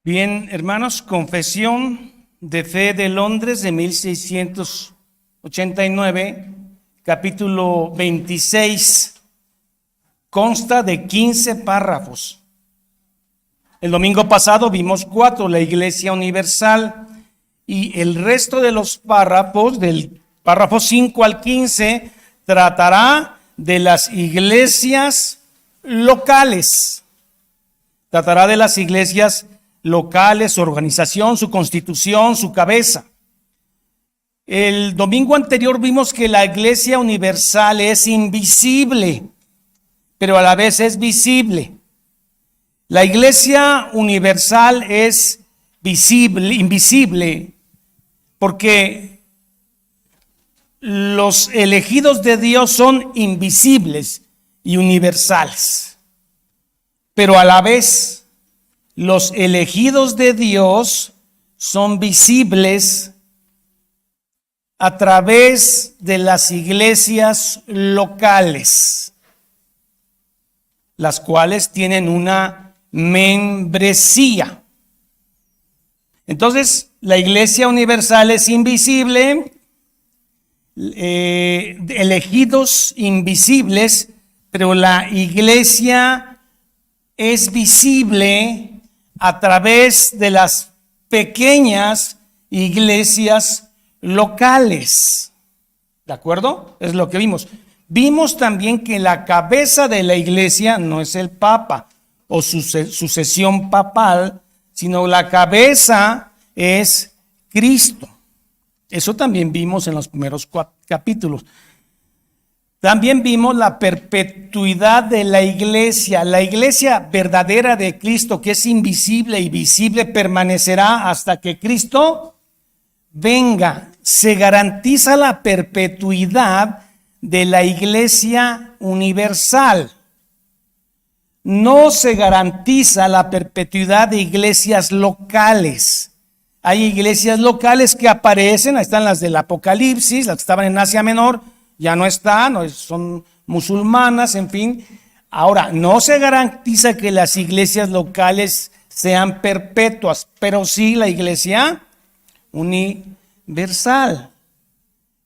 Bien, hermanos, Confesión de Fe de Londres de 1689, capítulo 26, consta de 15 párrafos. El domingo pasado vimos 4, la Iglesia Universal, y el resto de los párrafos, del párrafo 5 al 15, tratará de las iglesias locales. Tratará de las iglesias locales, su organización, su constitución, su cabeza. El domingo anterior vimos que la Iglesia Universal es invisible, pero a la vez es visible. La Iglesia Universal es invisible, porque los elegidos de Dios son invisibles y universales, pero a la vez los elegidos de Dios son visibles a través de las iglesias locales, las cuales tienen una membresía. Entonces, la Iglesia Universal es invisible, elegidos invisibles, pero la iglesia es visible a través de las pequeñas iglesias locales. ¿De acuerdo? Es lo que vimos. Vimos también que la cabeza de la iglesia no es el Papa o su sucesión papal, sino la cabeza es Cristo. Eso también vimos en los primeros capítulos. También vimos la perpetuidad de la iglesia. La iglesia verdadera de Cristo, que es invisible y visible, permanecerá hasta que Cristo venga. Se garantiza la perpetuidad de la iglesia universal. No se garantiza la perpetuidad de iglesias locales. Hay iglesias locales que aparecen, ahí están las del Apocalipsis, las que estaban en Asia Menor, ya no están, son musulmanas, en fin. Ahora, no se garantiza que las iglesias locales sean perpetuas, pero sí la iglesia universal,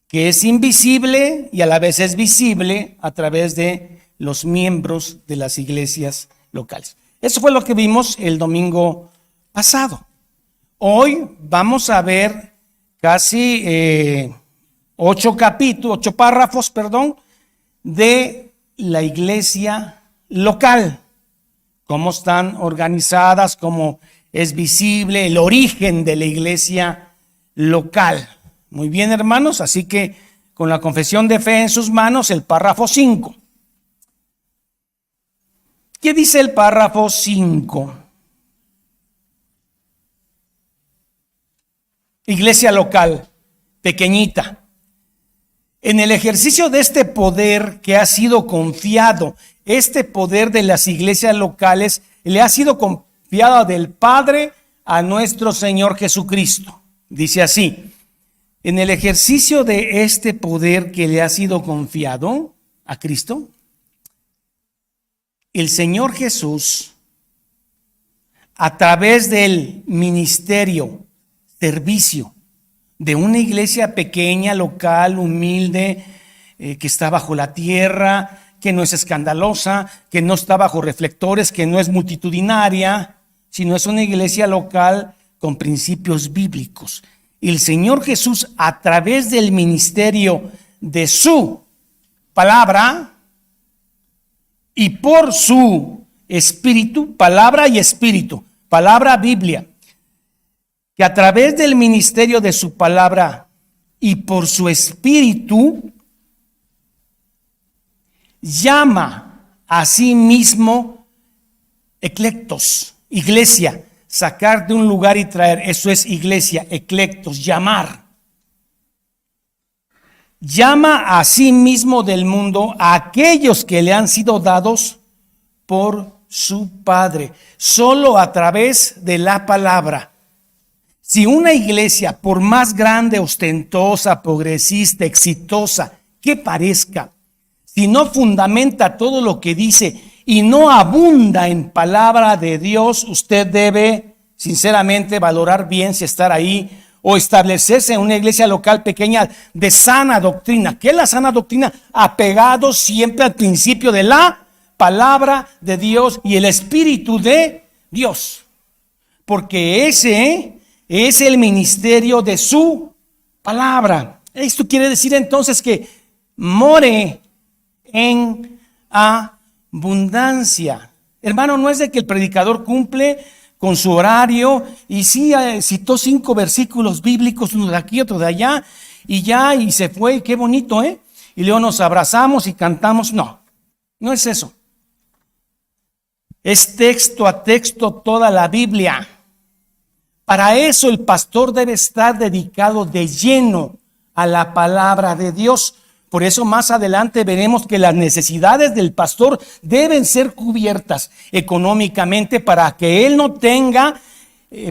que es invisible y a la vez es visible a través de los miembros de las iglesias locales. Eso fue lo que vimos el domingo pasado. Hoy vamos a ver casi 8 párrafos, de la iglesia local. Cómo están organizadas, cómo es visible el origen de la iglesia local. Muy bien, hermanos, así que con la confesión de fe en sus manos, el párrafo 5. ¿Qué dice el párrafo 5? Iglesia local, pequeñita. En el ejercicio de este poder que ha sido confiado, este poder de las iglesias locales, le ha sido confiado del Padre a nuestro Señor Jesucristo. Dice así: en el ejercicio de este poder que le ha sido confiado a Cristo, el Señor Jesús, a través del ministerio, servicio de una iglesia pequeña, local, humilde, que está bajo la tierra, que no es escandalosa, que no está bajo reflectores, que no es multitudinaria, sino es una iglesia local con principios bíblicos. El Señor Jesús, a través del ministerio de su palabra y por su espíritu, palabra y espíritu, palabra, Biblia, que a través del ministerio de su palabra y por su espíritu, llama a sí mismo eclectos, iglesia, sacar de un lugar y traer, eso es iglesia, eclectos, llamar. Llama a sí mismo del mundo a aquellos que le han sido dados por su Padre, solo a través de la palabra. Si una iglesia, por más grande, ostentosa, progresista, exitosa que parezca, si no fundamenta todo lo que dice y no abunda en palabra de Dios, usted debe sinceramente valorar bien si estar ahí o establecerse en una iglesia local pequeña de sana doctrina. ¿Qué es la sana doctrina? Apegado siempre al principio de la palabra de Dios y el Espíritu de Dios. Porque ese es el ministerio de su palabra. Esto quiere decir entonces que more en abundancia. Hermano, no es de que el predicador cumple con su horario y sí citó 5 versículos bíblicos, uno de aquí, otro de allá, y se fue, qué bonito, y luego nos abrazamos y cantamos. No, no es eso. Es texto a texto toda la Biblia. Para eso el pastor debe estar dedicado de lleno a la palabra de Dios. Por eso más adelante veremos que las necesidades del pastor deben ser cubiertas económicamente para que él no tenga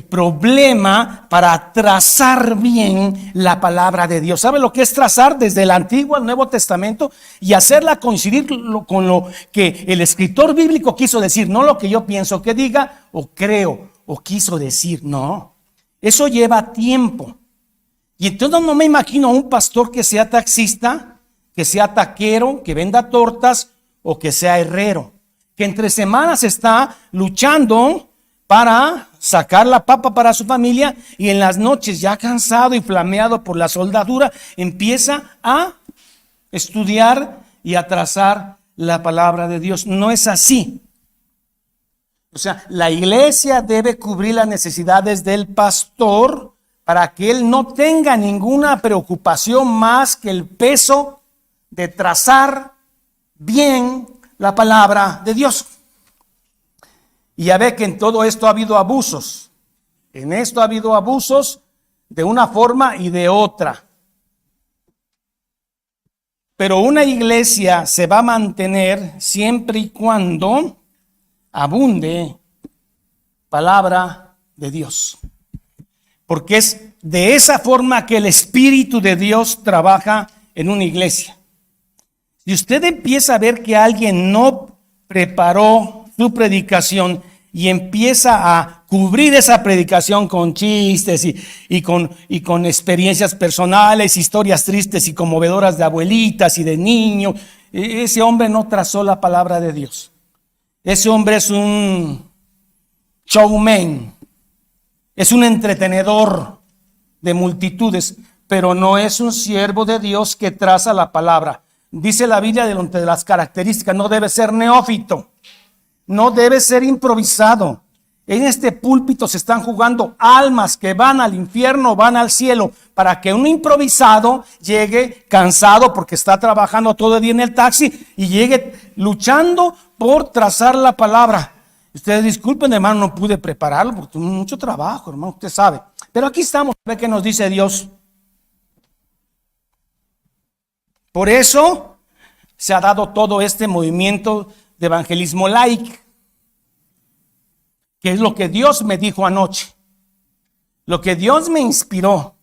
problema para trazar bien la palabra de Dios. ¿Sabe lo que es trazar desde el Antiguo al Nuevo Testamento y hacerla coincidir con lo que el escritor bíblico quiso decir? No lo que yo pienso que diga o creo o quiso decir, no. Eso lleva tiempo. Y entonces no me imagino a un pastor que sea taxista, que sea taquero, que venda tortas o que sea herrero, que entre semanas está luchando para sacar la papa para su familia y en las noches, ya cansado y flameado por la soldadura, empieza a estudiar y a trazar la palabra de Dios. No es así. O sea, la iglesia debe cubrir las necesidades del pastor para que él no tenga ninguna preocupación más que el peso de trazar bien la palabra de Dios. Y ya ve que en todo esto ha habido abusos. En esto ha habido abusos de una forma y de otra. Pero una iglesia se va a mantener siempre y cuando abunde palabra de Dios. Porque es de esa forma que el Espíritu de Dios trabaja en una iglesia. Si usted empieza a ver que alguien no preparó su predicación y empieza a cubrir esa predicación con chistes y con experiencias personales, historias tristes y conmovedoras de abuelitas y de niños, ese hombre no trazó la palabra de Dios. Ese hombre es un showman, es un entretenedor de multitudes, pero no es un siervo de Dios que traza la palabra. Dice la Biblia de las características: no debe ser neófito, no debe ser improvisado. En este púlpito se están jugando almas que van al infierno, van al cielo, para que un improvisado llegue cansado porque está trabajando todo el día en el taxi y llegue luchando por trazar la palabra. Ustedes disculpen, hermano, no pude prepararlo porque tuve mucho trabajo, hermano, usted sabe. Pero aquí estamos, ve que nos dice Dios. Por eso se ha dado todo este movimiento de evangelismo laico, que es lo que Dios me dijo anoche, lo que Dios me inspiró.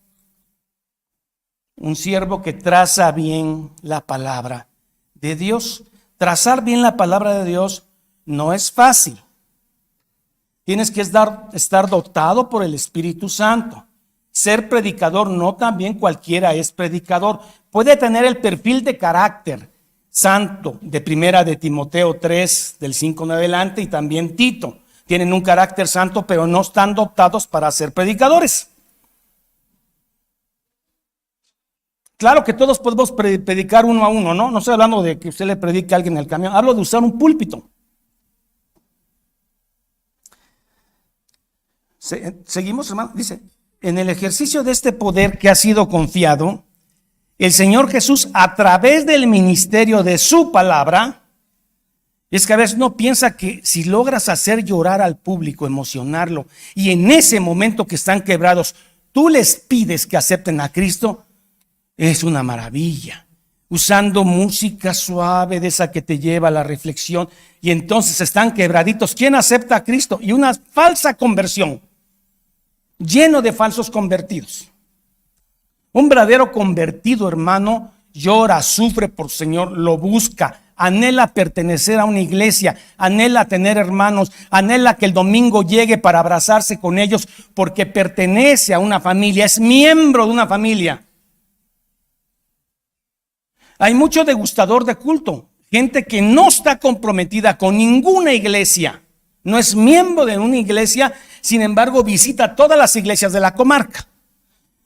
Un siervo que traza bien la palabra de Dios. Trazar bien la palabra de Dios no es fácil. Tienes que estar dotado por el Espíritu Santo. Ser predicador, no también cualquiera es predicador. Puede tener el perfil de carácter santo de primera de Timoteo 3, del 5 en adelante, y también Tito. Tienen un carácter santo, pero no están dotados para ser predicadores. Claro que todos podemos predicar uno a uno, ¿no? No estoy hablando de que usted le predique a alguien en el camión. Hablo de usar un púlpito. Seguimos, hermano. Dice: en el ejercicio de este poder que ha sido confiado, el Señor Jesús, a través del ministerio de su palabra, es que a veces uno piensa que si logras hacer llorar al público, emocionarlo, y en ese momento que están quebrados, tú les pides que acepten a Cristo, es una maravilla. Usando música suave, de esa que te lleva a la reflexión, y entonces están quebraditos. ¿Quién acepta a Cristo? Y una falsa conversión, lleno de falsos convertidos. Un verdadero convertido, hermano, llora, sufre por Señor, lo busca, anhela pertenecer a una iglesia, anhela tener hermanos, anhela que el domingo llegue para abrazarse con ellos porque pertenece a una familia, es miembro de una familia. Hay mucho degustador de culto, gente que no está comprometida con ninguna iglesia, no es miembro de una iglesia, sin embargo visita todas las iglesias de la comarca.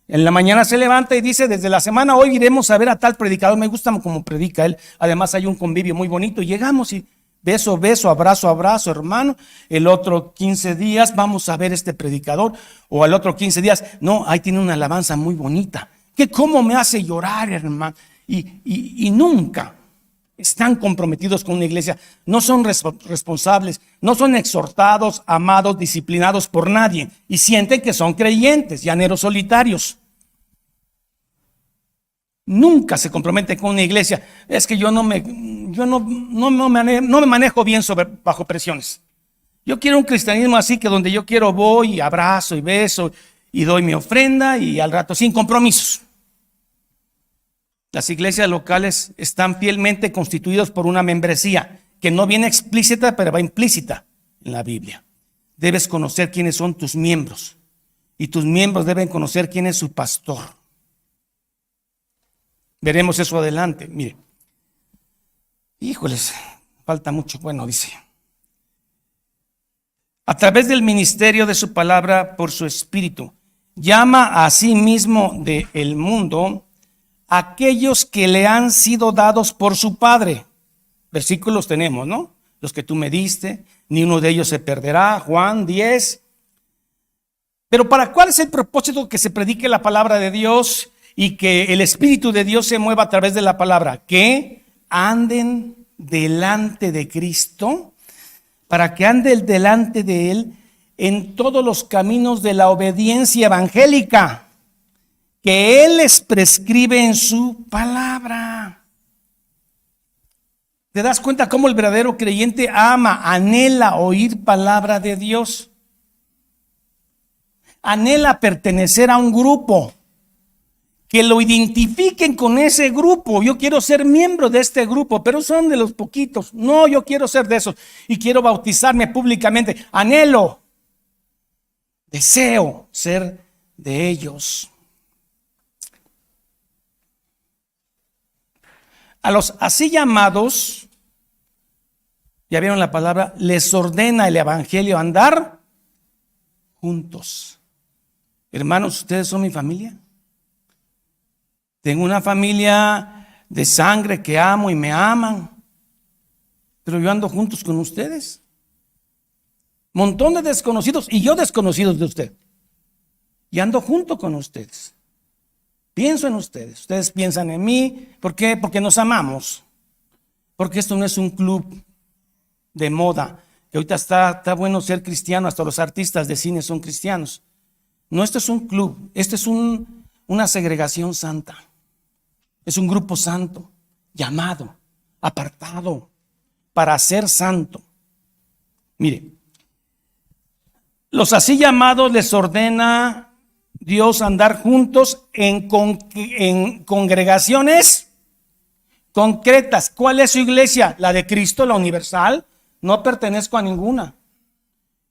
En la mañana se levanta y dice, desde la semana hoy iremos a ver a tal predicador, me gusta cómo predica él, además hay un convivio muy bonito, y llegamos y beso, beso, abrazo, abrazo, hermano. El otro 15 días vamos a ver este predicador, o al otro 15 días, no, ahí tiene una alabanza muy bonita, que cómo me hace llorar, hermano, y nunca están comprometidos con una iglesia, no son responsables, no son exhortados, amados, disciplinados por nadie y sienten que son creyentes, llaneros solitarios. Nunca se comprometen con una iglesia. Es que yo no me manejo bien bajo presiones. Yo quiero un cristianismo así, que donde yo quiero voy y abrazo y beso y doy mi ofrenda y al rato sin compromisos. Las iglesias locales están fielmente constituidas por una membresía que no viene explícita, pero va implícita en la Biblia. Debes conocer quiénes son tus miembros y tus miembros deben conocer quién es su pastor. Veremos eso adelante. Mire, híjoles, falta mucho. Bueno, dice, a través del ministerio de su palabra por su espíritu, llama a sí mismo del mundo aquellos que le han sido dados por su Padre. Versículos tenemos, ¿no? Los que tú me diste, ni uno de ellos se perderá. Juan 10. Pero ¿para cuál es el propósito que se predique la palabra de Dios y que el Espíritu de Dios se mueva a través de la palabra? Que anden delante de Cristo, para que anden delante de Él en todos los caminos de la obediencia evangélica que Él les prescribe en su palabra. ¿Te das cuenta cómo el verdadero creyente ama, anhela oír palabra de Dios? Anhela pertenecer a un grupo, que lo identifiquen con ese grupo. Yo quiero ser miembro de este grupo, pero son de los poquitos. No, yo quiero ser de esos y quiero bautizarme públicamente. Anhelo, deseo ser de ellos. A los así llamados, ya vieron la palabra, les ordena el evangelio andar juntos. Hermanos, ¿ustedes son mi familia? Tengo una familia de sangre que amo y me aman, pero yo ando juntos con ustedes. Montón de desconocidos y yo desconocidos de usted. Y ando junto con ustedes. Pienso en ustedes, ustedes piensan en mí. ¿Por qué? Porque nos amamos. Porque esto no es un club de moda, que ahorita está bueno ser cristiano, hasta los artistas de cine son cristianos. No, esto es un club, esto es una segregación santa. Es un grupo santo, llamado, apartado, para ser santo. Mire, los así llamados les ordena Dios andar juntos en congregaciones concretas. ¿Cuál es su iglesia? La de Cristo, la universal. No pertenezco a ninguna.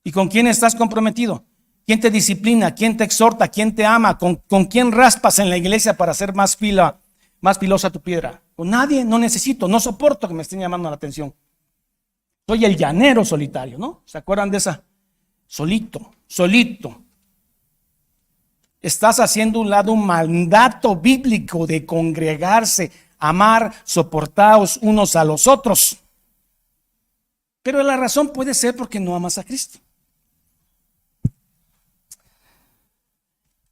¿Y con quién estás comprometido? ¿Quién te disciplina? ¿Quién te exhorta? ¿Quién te ama? ¿Con quién raspas en la iglesia para hacer más filosa tu piedra? Con nadie, no necesito, no soporto que me estén llamando la atención. Soy el llanero solitario, ¿no? ¿Se acuerdan de esa? Solito. Estás haciendo un lado un mandato bíblico de congregarse, amar, soportaos unos a los otros. Pero la razón puede ser porque no amas a Cristo.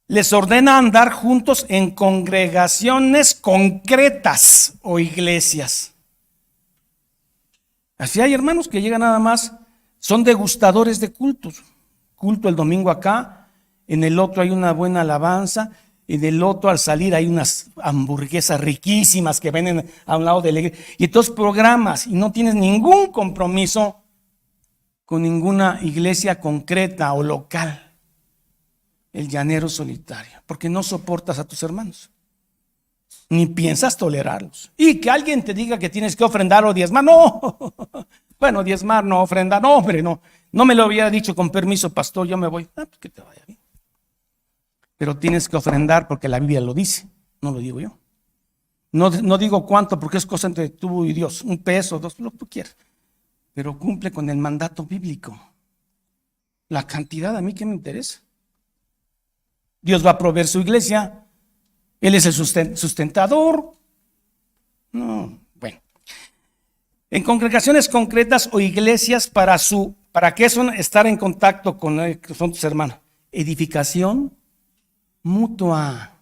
Les ordena andar juntos en congregaciones concretas o iglesias. Así hay hermanos que llegan nada más, son degustadores de cultos. Culto el domingo acá. En el otro hay una buena alabanza, en el otro al salir hay unas hamburguesas riquísimas que venden a un lado de la iglesia. Y entonces programas y no tienes ningún compromiso con ninguna iglesia concreta o local. El llanero solitario, porque no soportas a tus hermanos. ni piensas tolerarlos. Y que alguien te diga que tienes que ofrendar o diezmar, no. Bueno, diezmar, no, ofrendar, no, hombre, no. No me lo hubiera dicho con permiso, pastor, yo me voy. Pues que te vaya bien. Pero tienes que ofrendar porque la Biblia lo dice, no lo digo yo. No digo cuánto porque es cosa entre tú y Dios, 1 peso, 2, lo que tú quieras. Pero cumple con el mandato bíblico. La cantidad, a mí qué me interesa. Dios va a proveer su iglesia. Él es el sustentador. No, bueno. En congregaciones concretas o iglesias, ¿para qué son? Estar en contacto con son tus hermanos. Edificación mutua.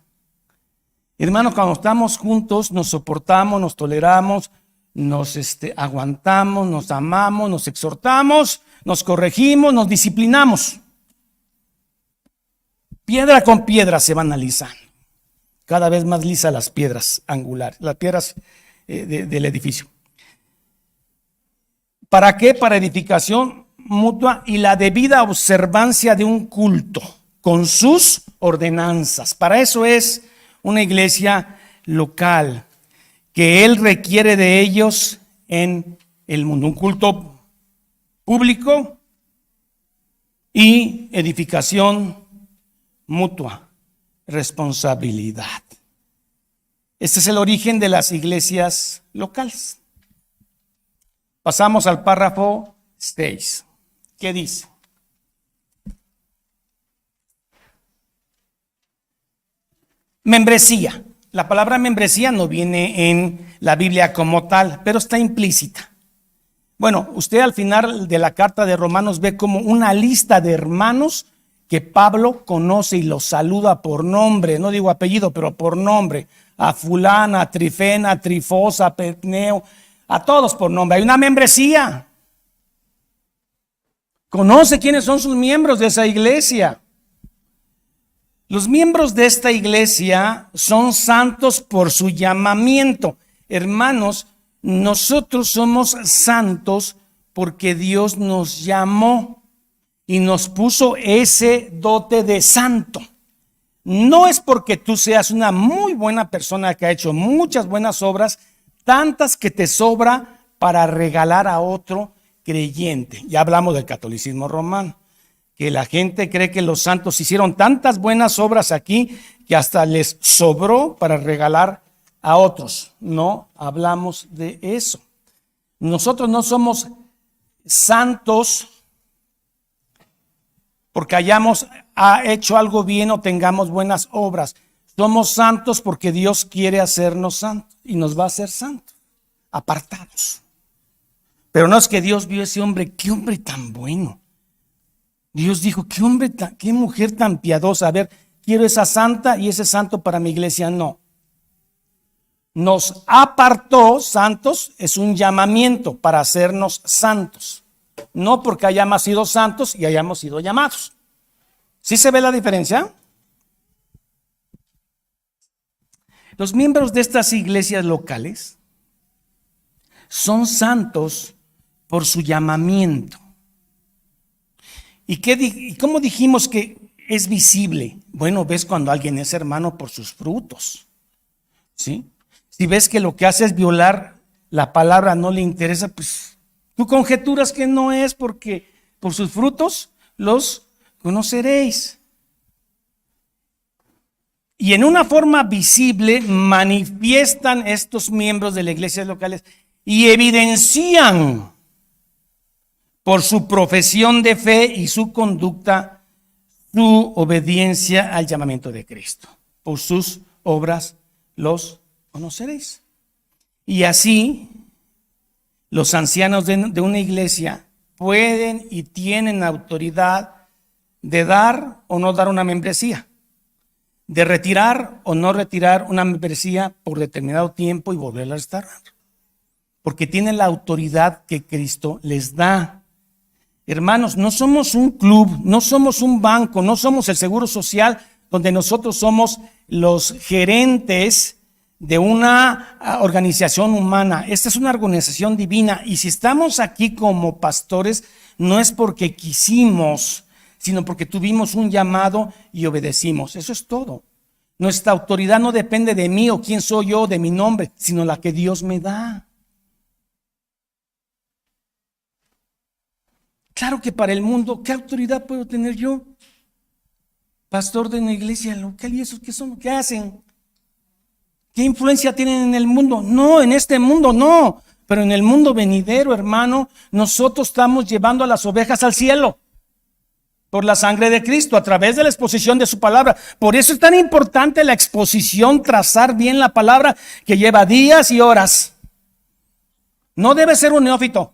Hermanos, cuando estamos juntos, nos soportamos, nos toleramos, nos aguantamos, nos amamos, nos exhortamos, nos corregimos, nos disciplinamos. Piedra con piedra se van alisando. Cada vez más lisas las piedras angulares, las piedras del edificio. ¿Para qué? Para edificación mutua y la debida observancia de un culto con sus ordenanzas. Para eso es una iglesia local, que Él requiere de ellos en el mundo. Un culto público y edificación mutua, responsabilidad. Este es el origen de las iglesias locales. Pasamos al párrafo 6. ¿Qué dice? Membresía. La palabra membresía no viene en la Biblia como tal, pero está implícita. Bueno, usted al final de la carta de Romanos ve como una lista de hermanos que Pablo conoce y los saluda por nombre, no digo apellido, pero por nombre. A fulana, a Trifena, a Trifosa, a Perneo, a todos por nombre. Hay una membresía. Conoce quiénes son sus miembros de esa iglesia. Los miembros de esta iglesia son santos por su llamamiento. Hermanos, nosotros somos santos porque Dios nos llamó y nos puso ese dote de santo. No es porque tú seas una muy buena persona que ha hecho muchas buenas obras, tantas que te sobra para regalar a otro creyente. Ya hablamos del catolicismo romano, que la gente cree que los santos hicieron tantas buenas obras aquí que hasta les sobró para regalar a otros. No hablamos de eso. Nosotros no somos santos porque hayamos hecho algo bien o tengamos buenas obras. Somos santos porque Dios quiere hacernos santos y nos va a hacer santos, apartados. Pero no es que Dios vio a ese hombre, qué hombre tan bueno. Dios dijo, qué mujer tan piadosa. A ver, quiero esa santa y ese santo para mi iglesia. No. Nos apartó santos, es un llamamiento para hacernos santos. No porque hayamos sido santos y hayamos sido llamados. ¿Sí se ve la diferencia? Los miembros de estas iglesias locales son santos por su llamamiento. ¿Y cómo dijimos que es visible? Bueno, ves cuando alguien es hermano por sus frutos. ¿Sí? Si ves que lo que hace es violar la palabra, no le interesa, pues tú conjeturas que no es, porque por sus frutos los conoceréis. Y en una forma visible manifiestan estos miembros de las iglesias locales y evidencian por su profesión de fe y su conducta, su obediencia al llamamiento de Cristo. Por sus obras los conoceréis. Y así, los ancianos de una iglesia pueden y tienen autoridad de dar o no dar una membresía, de retirar o no retirar una membresía por determinado tiempo y volverla a restaurar, porque tienen la autoridad que Cristo les da. Hermanos, no somos un club, no somos un banco, no somos el Seguro Social, donde nosotros somos los gerentes de una organización humana. Esta es una organización divina, y si estamos aquí como pastores, no es porque quisimos, sino porque tuvimos un llamado y obedecimos. Eso es todo. Nuestra autoridad no depende de mí o quién soy yo, de mi nombre, sino la que Dios me da. Claro que para el mundo, ¿qué autoridad puedo tener yo? Pastor de una iglesia local, ¿y esos qué son? ¿Qué hacen? ¿Qué influencia tienen en el mundo? No, en este mundo no, pero en el mundo venidero, hermano, nosotros estamos llevando a las ovejas al cielo por la sangre de Cristo, a través de la exposición de su palabra. Por eso es tan importante la exposición, trazar bien la palabra que lleva días y horas. No debe ser un neófito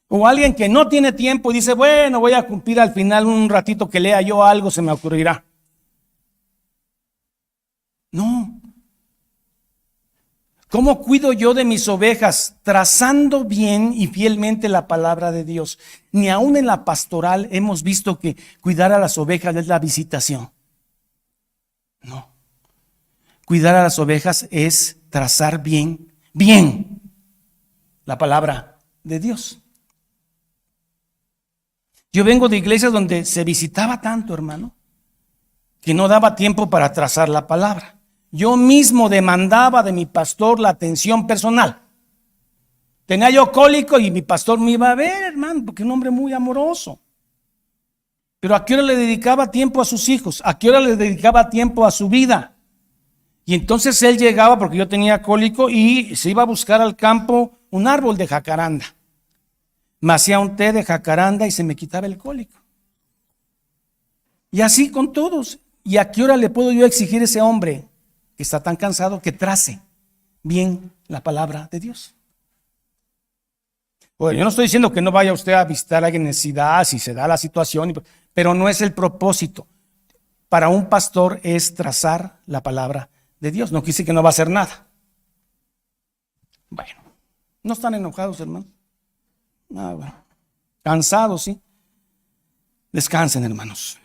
o alguien que no tiene tiempo y dice, bueno, voy a cumplir al final un ratito que lea yo algo, se me ocurrirá. No. ¿Cómo cuido yo de mis ovejas? Trazando bien y fielmente la palabra de Dios. Ni aún en la pastoral hemos visto que cuidar a las ovejas es la visitación. No. Cuidar a las ovejas es trazar bien la palabra de Dios. Yo vengo de iglesias donde se visitaba tanto, hermano, que no daba tiempo para trazar la palabra. Yo mismo demandaba de mi pastor la atención personal. Tenía yo cólico y mi pastor me iba a ver, hermano, porque es un hombre muy amoroso. Pero ¿a qué hora le dedicaba tiempo a sus hijos? ¿A qué hora le dedicaba tiempo a su vida? Y entonces él llegaba, porque yo tenía cólico, y se iba a buscar al campo un árbol de jacaranda. Me hacía un té de jacaranda y se me quitaba el cólico. Y así con todos. ¿Y a qué hora le puedo yo exigir a ese hombre que está tan cansado que trace bien la palabra de Dios? Bueno, yo no estoy diciendo que no vaya usted a visitar a alguien en necesidad si se da la situación, pero no es el propósito. Para un pastor es trazar la palabra de Dios. No quise que no va a hacer nada. Bueno, ¿no están enojados, hermano? Ah, bueno. Cansados, sí. Descansen, hermanos.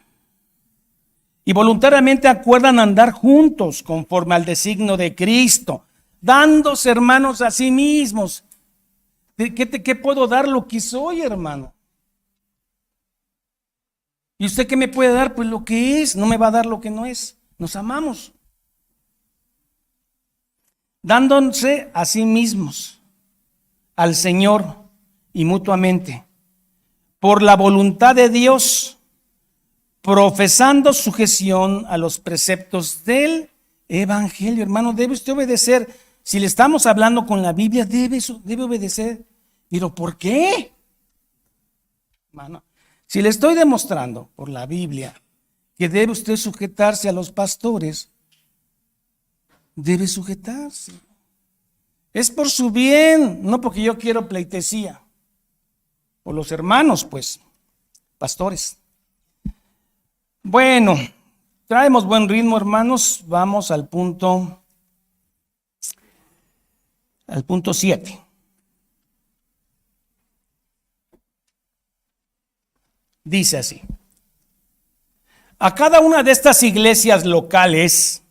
Y voluntariamente acuerdan andar juntos conforme al designio de Cristo, dándose, hermanos, a sí mismos. ¿Qué puedo dar? Lo que soy, hermano. ¿Y usted qué me puede dar? Pues lo que es. No me va a dar lo que no es. Nos amamos. Dándose a sí mismos al Señor y mutuamente por la voluntad de Dios, profesando sujeción a los preceptos del evangelio. Hermano, debe usted obedecer. Si le estamos hablando con la Biblia, debe obedecer. Pero ¿por qué? Hermano, si le estoy demostrando por la Biblia que debe usted sujetarse a los pastores, debe sujetarse. Es por su bien, no porque yo quiero pleitesía. O los hermanos, pues, pastores. Bueno, traemos buen ritmo, hermanos. Vamos al punto 7. Dice así: a cada una de estas iglesias locales,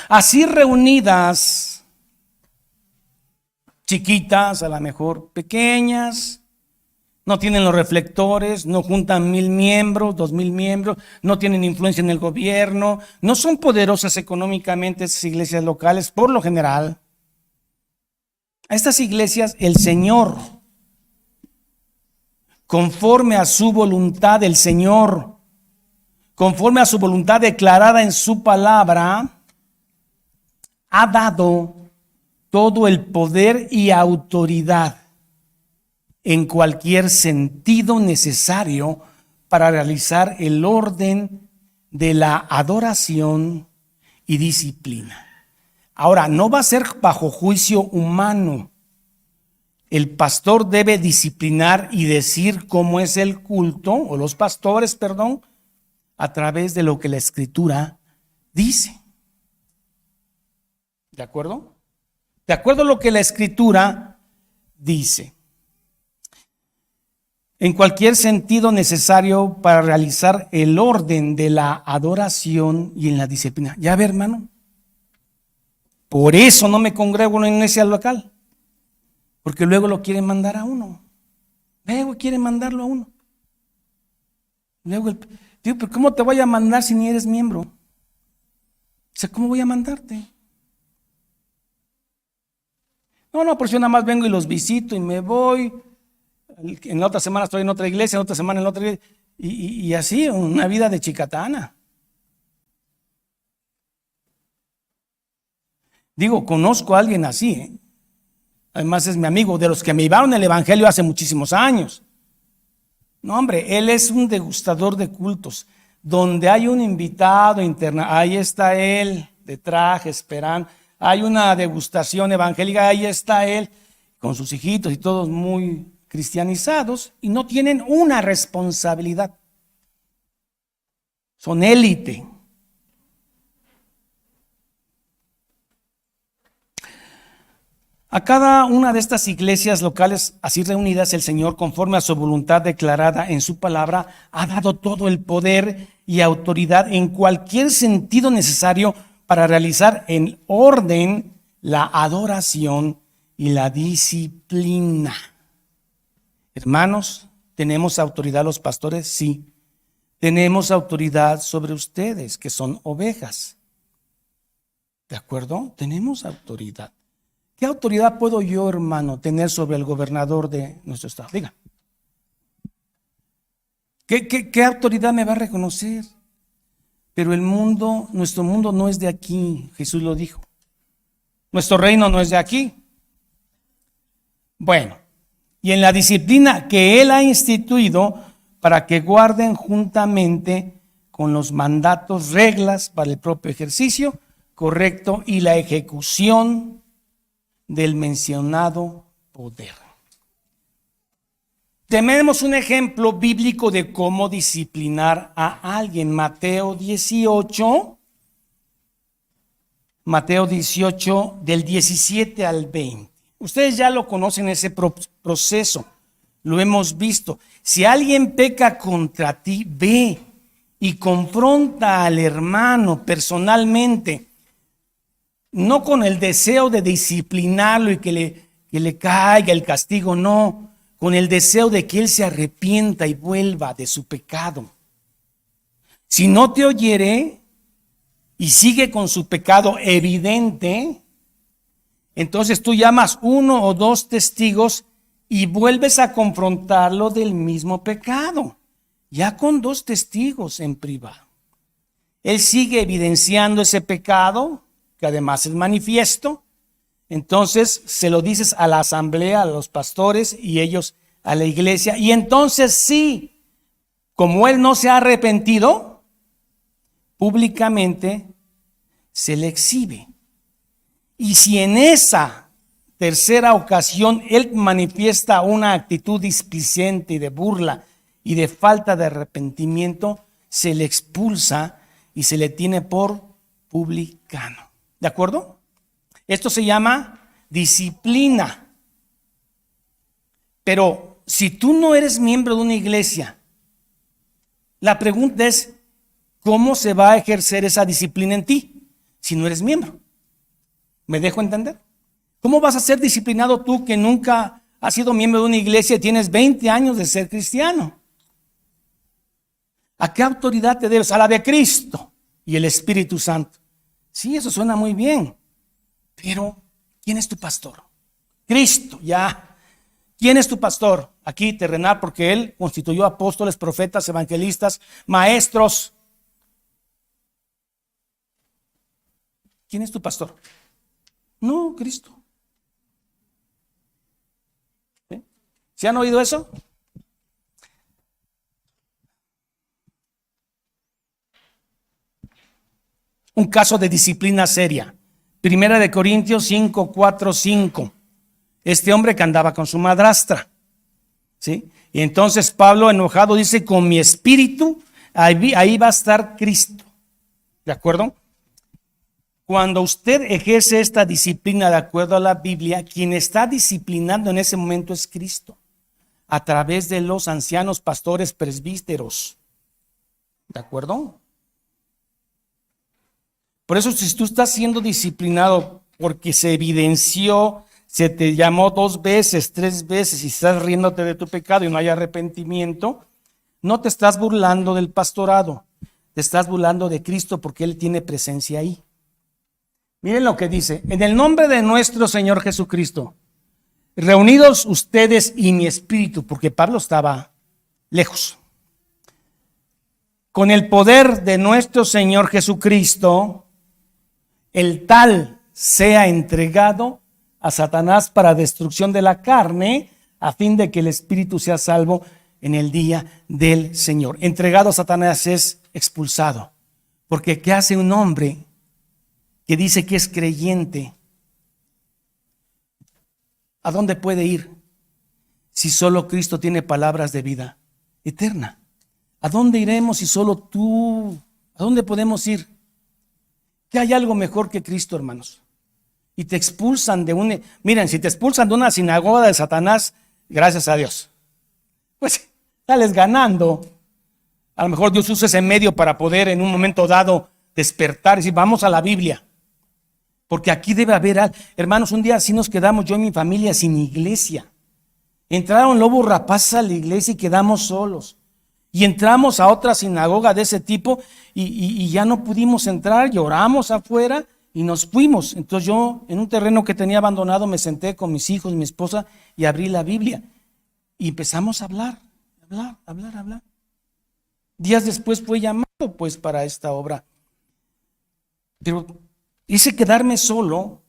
así reunidas, chiquitas, a lo mejor pequeñas, no tienen los reflectores, no juntan 1,000 miembros, 2,000 miembros, no tienen influencia en el gobierno, no son poderosas económicamente esas iglesias locales, por lo general. A estas iglesias el Señor, conforme a su voluntad, el Señor, conforme a su voluntad declarada en su palabra, ha dado todo el poder y autoridad en cualquier sentido necesario para realizar el orden de la adoración y disciplina. Ahora, no va a ser bajo juicio humano. El pastor debe disciplinar y decir cómo es el culto, o los pastores, perdón, a través de lo que la Escritura dice. ¿De acuerdo? De acuerdo a lo que la Escritura dice. En cualquier sentido necesario para realizar el orden de la adoración y en la disciplina. Ya ve, hermano. Por eso no me congrego en una iglesia local. Porque luego lo quieren mandar a uno. Luego quieren mandarlo a uno. Luego Digo, pero ¿cómo te voy a mandar si ni eres miembro? O sea, ¿cómo voy a mandarte? No, pues yo nada más vengo y los visito y me voy. En la otra semana estoy en otra iglesia, en otra semana en otra iglesia. Y así, una vida de chicatana. Digo, conozco a alguien así, ¿eh? Además es mi amigo, de los que me llevaron el evangelio hace muchísimos años. No, hombre, él es un degustador de cultos. Donde hay un invitado interna, ahí está él, de traje, esperando. Hay una degustación evangélica, ahí está él, con sus hijitos y todos muy cristianizados, y no tienen una responsabilidad. Son élite. A cada una de estas iglesias locales así reunidas, el Señor, conforme a su voluntad declarada en su palabra, ha dado todo el poder y autoridad en cualquier sentido necesario para realizar en orden la adoración y la disciplina. Hermanos, ¿tenemos autoridad los pastores? Sí. Tenemos autoridad sobre ustedes, que son ovejas. ¿De acuerdo? Tenemos autoridad. ¿Qué autoridad puedo yo, hermano, tener sobre el gobernador de nuestro estado? Diga. ¿Qué autoridad me va a reconocer? Pero el mundo, nuestro mundo no es de aquí, Jesús lo dijo. Nuestro reino no es de aquí. Bueno, y en la disciplina que Él ha instituido para que guarden juntamente con los mandatos, reglas para el propio ejercicio correcto y la ejecución del mencionado poder. Tenemos un ejemplo bíblico de cómo disciplinar a alguien. Mateo 18, del 17 al 20. Ustedes ya lo conocen, ese proceso, lo hemos visto. Si alguien peca contra ti, ve y confronta al hermano personalmente, no con el deseo de disciplinarlo y que le caiga el castigo, no, con el deseo de que él se arrepienta y vuelva de su pecado. Si no te oyere y sigue con su pecado evidente, entonces tú llamas 1 o 2 testigos y vuelves a confrontarlo del mismo pecado, ya con 2 testigos en privado. Él sigue evidenciando ese pecado, que además es manifiesto. Entonces se lo dices a la asamblea, a los pastores y ellos a la iglesia. Y entonces sí, como él no se ha arrepentido, públicamente se le exhibe. Y si en esa tercera ocasión él manifiesta una actitud displicente y de burla y de falta de arrepentimiento, se le expulsa y se le tiene por publicano. ¿De acuerdo? Esto se llama disciplina. Pero si tú no eres miembro de una iglesia, la pregunta es, ¿cómo se va a ejercer esa disciplina en ti si no eres miembro? ¿Me dejo entender? ¿Cómo vas a ser disciplinado tú que nunca has sido miembro de una iglesia y tienes 20 años de ser cristiano? ¿A qué autoridad te debes? A la de Cristo y el Espíritu Santo. Sí, eso suena muy bien, pero ¿quién es tu pastor? Cristo, ya. ¿Quién es tu pastor? Aquí terrenal, porque Él constituyó apóstoles, profetas, evangelistas, maestros. ¿Quién es tu pastor? No, Cristo. ¿Sí? ¿Se han oído eso? Un caso de disciplina seria. 1 Corintios 5, 4, 5. Este hombre que andaba con su madrastra. ¿Sí? Y entonces Pablo, enojado, dice, con mi espíritu, ahí va a estar Cristo. ¿De acuerdo? Cuando usted ejerce esta disciplina de acuerdo a la Biblia, quien está disciplinando en ese momento es Cristo, a través de los ancianos, pastores, presbíteros. ¿De acuerdo? Por eso, si tú estás siendo disciplinado porque se evidenció, se te llamó 2 veces, 3 veces y estás riéndote de tu pecado y no hay arrepentimiento, No te estás burlando del pastorado, te estás burlando de Cristo porque Él tiene presencia ahí. Miren lo que dice: en el nombre de nuestro Señor Jesucristo, reunidos ustedes y mi espíritu, porque Pablo estaba lejos. Con el poder de nuestro Señor Jesucristo, el tal sea entregado a Satanás para destrucción de la carne, a fin de que el espíritu sea salvo en el día del Señor. Entregado a Satanás es expulsado. Porque ¿qué hace un hombre que dice que es creyente? ¿A dónde puede ir si solo Cristo tiene palabras de vida eterna? ¿A dónde iremos si solo tú? ¿A dónde podemos ir? Que hay algo mejor que Cristo, hermanos. Y te expulsan de un... Miren, si te expulsan de una sinagoga de Satanás, gracias a Dios, pues sales ganando. A lo mejor Dios usa ese medio para poder en un momento dado despertar y decir, vamos a la Biblia. Porque aquí debe haber, hermanos, un día así nos quedamos yo y mi familia sin iglesia. Entraron lobos rapaces a la iglesia y quedamos solos. Y entramos a otra sinagoga de ese tipo y ya no pudimos entrar, lloramos afuera y nos fuimos. Entonces yo en un terreno que tenía abandonado me senté con mis hijos, mi esposa y abrí la Biblia. Y empezamos a hablar. Días después fue llamado pues para esta obra. Pero ese quedarme solo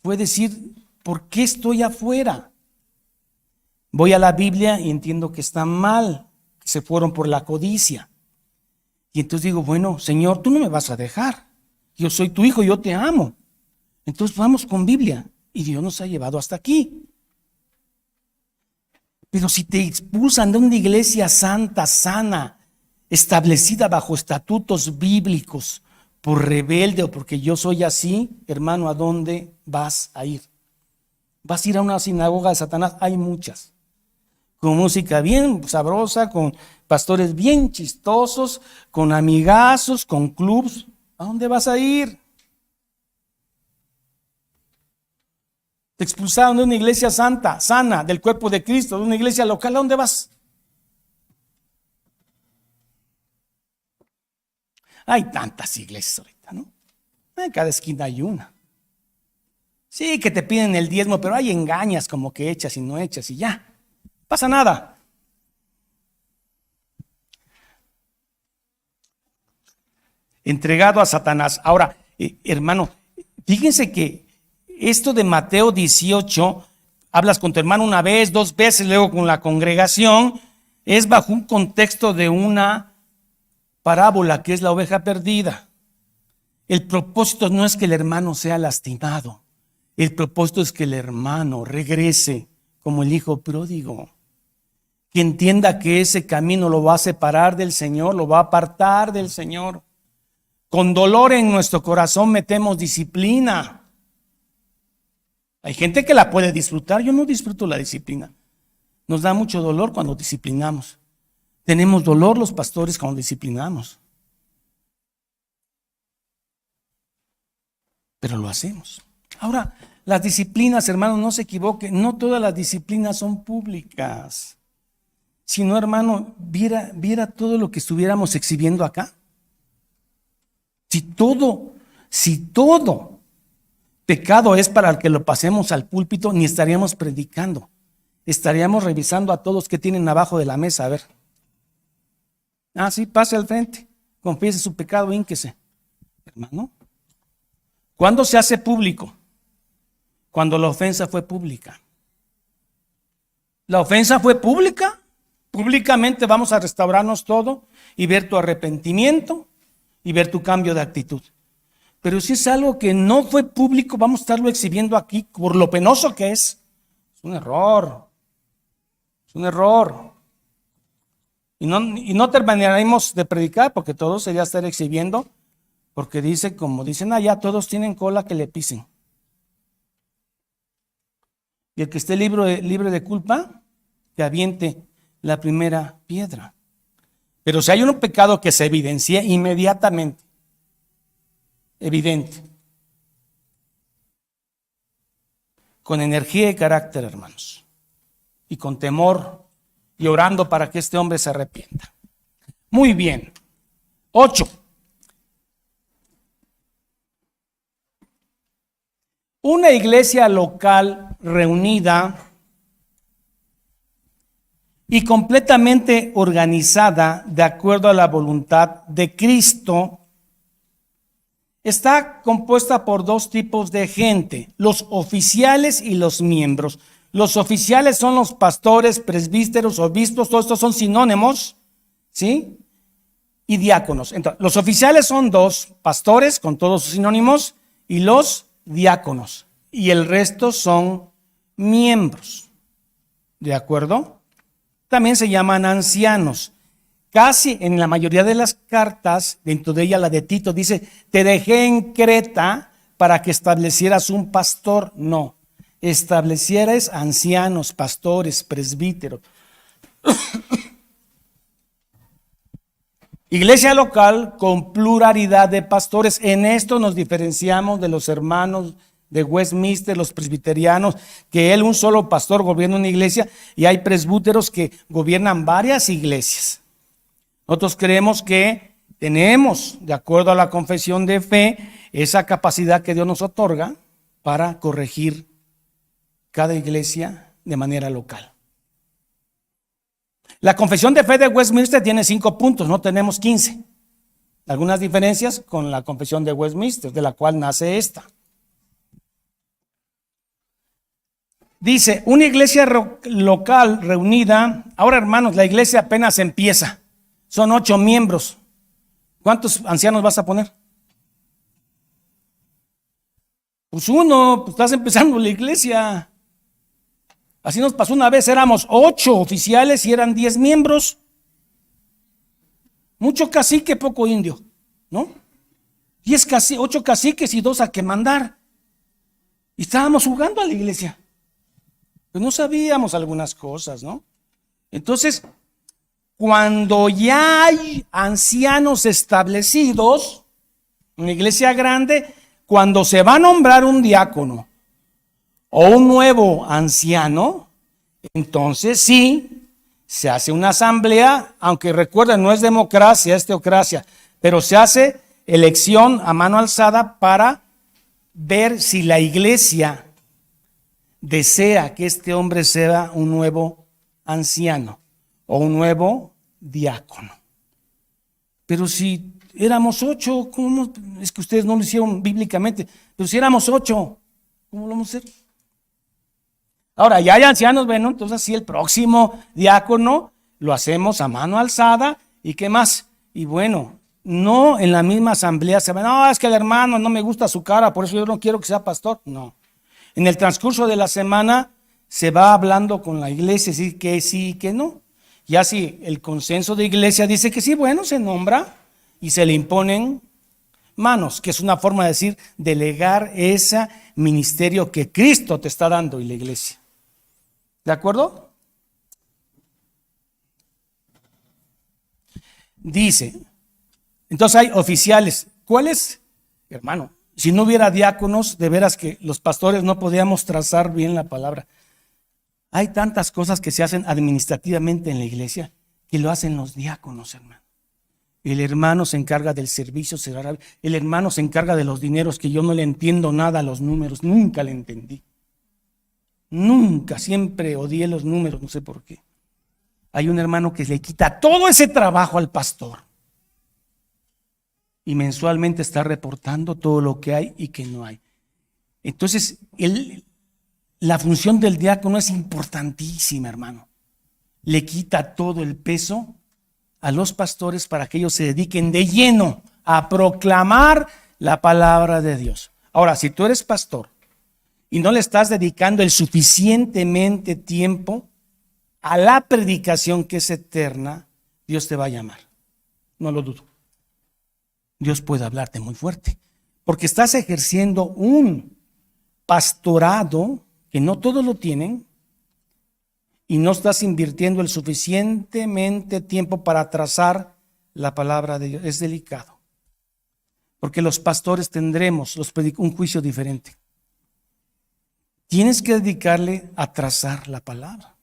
fue decir, ¿por qué estoy afuera? Voy a la Biblia y entiendo que está mal. Se fueron por la codicia. Y entonces digo, bueno, Señor, tú no me vas a dejar. Yo soy tu hijo, yo te amo. Entonces vamos con Biblia. Y Dios nos ha llevado hasta aquí. Pero si te expulsan de una iglesia santa, sana, establecida bajo estatutos bíblicos, por rebelde o porque yo soy así, hermano, ¿a dónde vas a ir? ¿Vas a ir a una sinagoga de Satanás? Hay muchas. Con música bien sabrosa, con pastores bien chistosos, con amigazos, con clubs. ¿A dónde vas a ir? Te expulsaron de una iglesia santa, sana, del cuerpo de Cristo, de una iglesia local. ¿A dónde vas? Hay tantas iglesias ahorita, ¿no? En cada esquina hay una. Sí, que te piden el diezmo, pero hay engañas como que echas y no echas y ya. Pasa nada. Entregado a Satanás. Ahora, hermano, fíjense que esto de Mateo 18, hablas con tu hermano una vez, dos veces, luego con la congregación, es bajo un contexto de una parábola que es la oveja perdida. El propósito no es que el hermano sea lastimado. El propósito es que el hermano regrese como el hijo pródigo. Que entienda que ese camino lo va a separar del Señor, lo va a apartar del Señor. Con dolor en nuestro corazón metemos disciplina. Hay gente que la puede disfrutar, yo no disfruto la disciplina. Nos da mucho dolor cuando disciplinamos. Tenemos dolor los pastores cuando disciplinamos. Pero lo hacemos. Ahora, las disciplinas, hermanos, no se equivoquen, no todas las disciplinas son públicas. Si no, hermano, viera todo lo que estuviéramos exhibiendo acá. Si todo pecado es para el que lo pasemos al púlpito, ni estaríamos predicando. Estaríamos revisando a todos que tienen abajo de la mesa, a ver. Ah, sí, pase al frente, confiese su pecado, hínquese. Hermano, ¿cuándo se hace público? Cuando la ofensa fue pública. La ofensa fue pública. Públicamente vamos a restaurarnos todo y ver tu arrepentimiento y ver tu cambio de actitud. Pero si es algo que no fue público, vamos a estarlo exhibiendo aquí por lo penoso que es. Es un error. Es un error. Y no terminaremos de predicar porque todo sería estar exhibiendo, porque dice, como dicen allá, todos tienen cola que le pisen. Y el que esté libre de culpa, que aviente la primera piedra. Pero si hay un pecado que se evidencia inmediatamente, evidente, con energía y carácter, hermanos, y con temor y orando para que este hombre se arrepienta. Muy bien. 8. Una iglesia local reunida y completamente organizada de acuerdo a la voluntad de Cristo está compuesta por dos tipos de gente, los oficiales y los miembros. Los oficiales son los pastores, presbíteros, obispos, todos estos son sinónimos, ¿sí? Y diáconos. Entonces, los oficiales son dos, pastores con todos sus sinónimos y los diáconos. Y el resto son miembros. ¿De acuerdo? También se llaman ancianos. Casi en la mayoría de las cartas, dentro de ella la de Tito, dice, te dejé en Creta para que establecieras un pastor. No, establecieras ancianos, pastores, presbíteros. Iglesia local con pluralidad de pastores. En esto nos diferenciamos de los hermanos de Westminster, los presbiterianos, que un solo pastor gobierna una iglesia y hay presbíteros que gobiernan varias iglesias. Nosotros creemos que tenemos, de acuerdo a la confesión de fe, esa capacidad que Dios nos otorga para corregir cada iglesia de manera local. La confesión de fe de Westminster tiene 5 puntos, no tenemos 15. Algunas diferencias con la confesión de Westminster, de la cual nace esta. Dice, una iglesia local reunida. Ahora, hermanos, la iglesia apenas empieza. Son 8 miembros. ¿Cuántos ancianos vas a poner? Pues uno, pues estás empezando la iglesia. Así nos pasó una vez, éramos 8 oficiales y eran 10 miembros. Mucho cacique, poco indio, ¿no? 8 caciques y 2 a que mandar. Y estábamos jugando a la iglesia. Pues no sabíamos algunas cosas, ¿no? Entonces, cuando ya hay ancianos establecidos, una iglesia grande, cuando se va a nombrar un diácono o un nuevo anciano, entonces sí, se hace una asamblea, aunque recuerden, no es democracia, es teocracia, pero se hace elección a mano alzada para ver si la iglesia desea que este hombre sea un nuevo anciano o un nuevo diácono. Pero si éramos 8, ¿cómo? Es que ustedes no lo hicieron bíblicamente, pero si éramos 8, ¿cómo lo vamos a hacer? Ahora, ya hay ancianos, bueno, entonces sí, el próximo diácono lo hacemos a mano alzada, ¿y qué más? Y bueno, no en la misma asamblea se va, no, es que el hermano no me gusta su cara, por eso yo no quiero que sea pastor. No. En el transcurso de la semana se va hablando con la iglesia, sí y que no. Ya si el consenso de iglesia dice que sí, bueno, se nombra y se le imponen manos, que es una forma de decir, delegar ese ministerio que Cristo te está dando y la iglesia. ¿De acuerdo? Dice, entonces hay oficiales. ¿Cuáles? Hermano, si no hubiera diáconos, de veras que los pastores no podíamos trazar bien la palabra. Hay tantas cosas que se hacen administrativamente en la iglesia que lo hacen los diáconos, hermano. El hermano se encarga del servicio, el hermano se encarga de los dineros, que yo no le entiendo nada a los números, nunca le entendí. Nunca, siempre odié los números, no sé por qué. Hay un hermano que le quita todo ese trabajo al pastor y mensualmente está reportando todo lo que hay y que no hay. Entonces, la función del diácono es importantísima, hermano. Le quita todo el peso a los pastores para que ellos se dediquen de lleno a proclamar la palabra de Dios. Ahora, si tú eres pastor y no le estás dedicando el suficientemente tiempo a la predicación que es eterna, Dios te va a llamar. No lo dudo. Dios puede hablarte muy fuerte, porque estás ejerciendo un pastorado que no todos lo tienen y no estás invirtiendo el suficientemente tiempo para trazar la palabra de Dios. Es delicado, porque los pastores tendremos un juicio diferente. Tienes que dedicarle a trazar la palabra.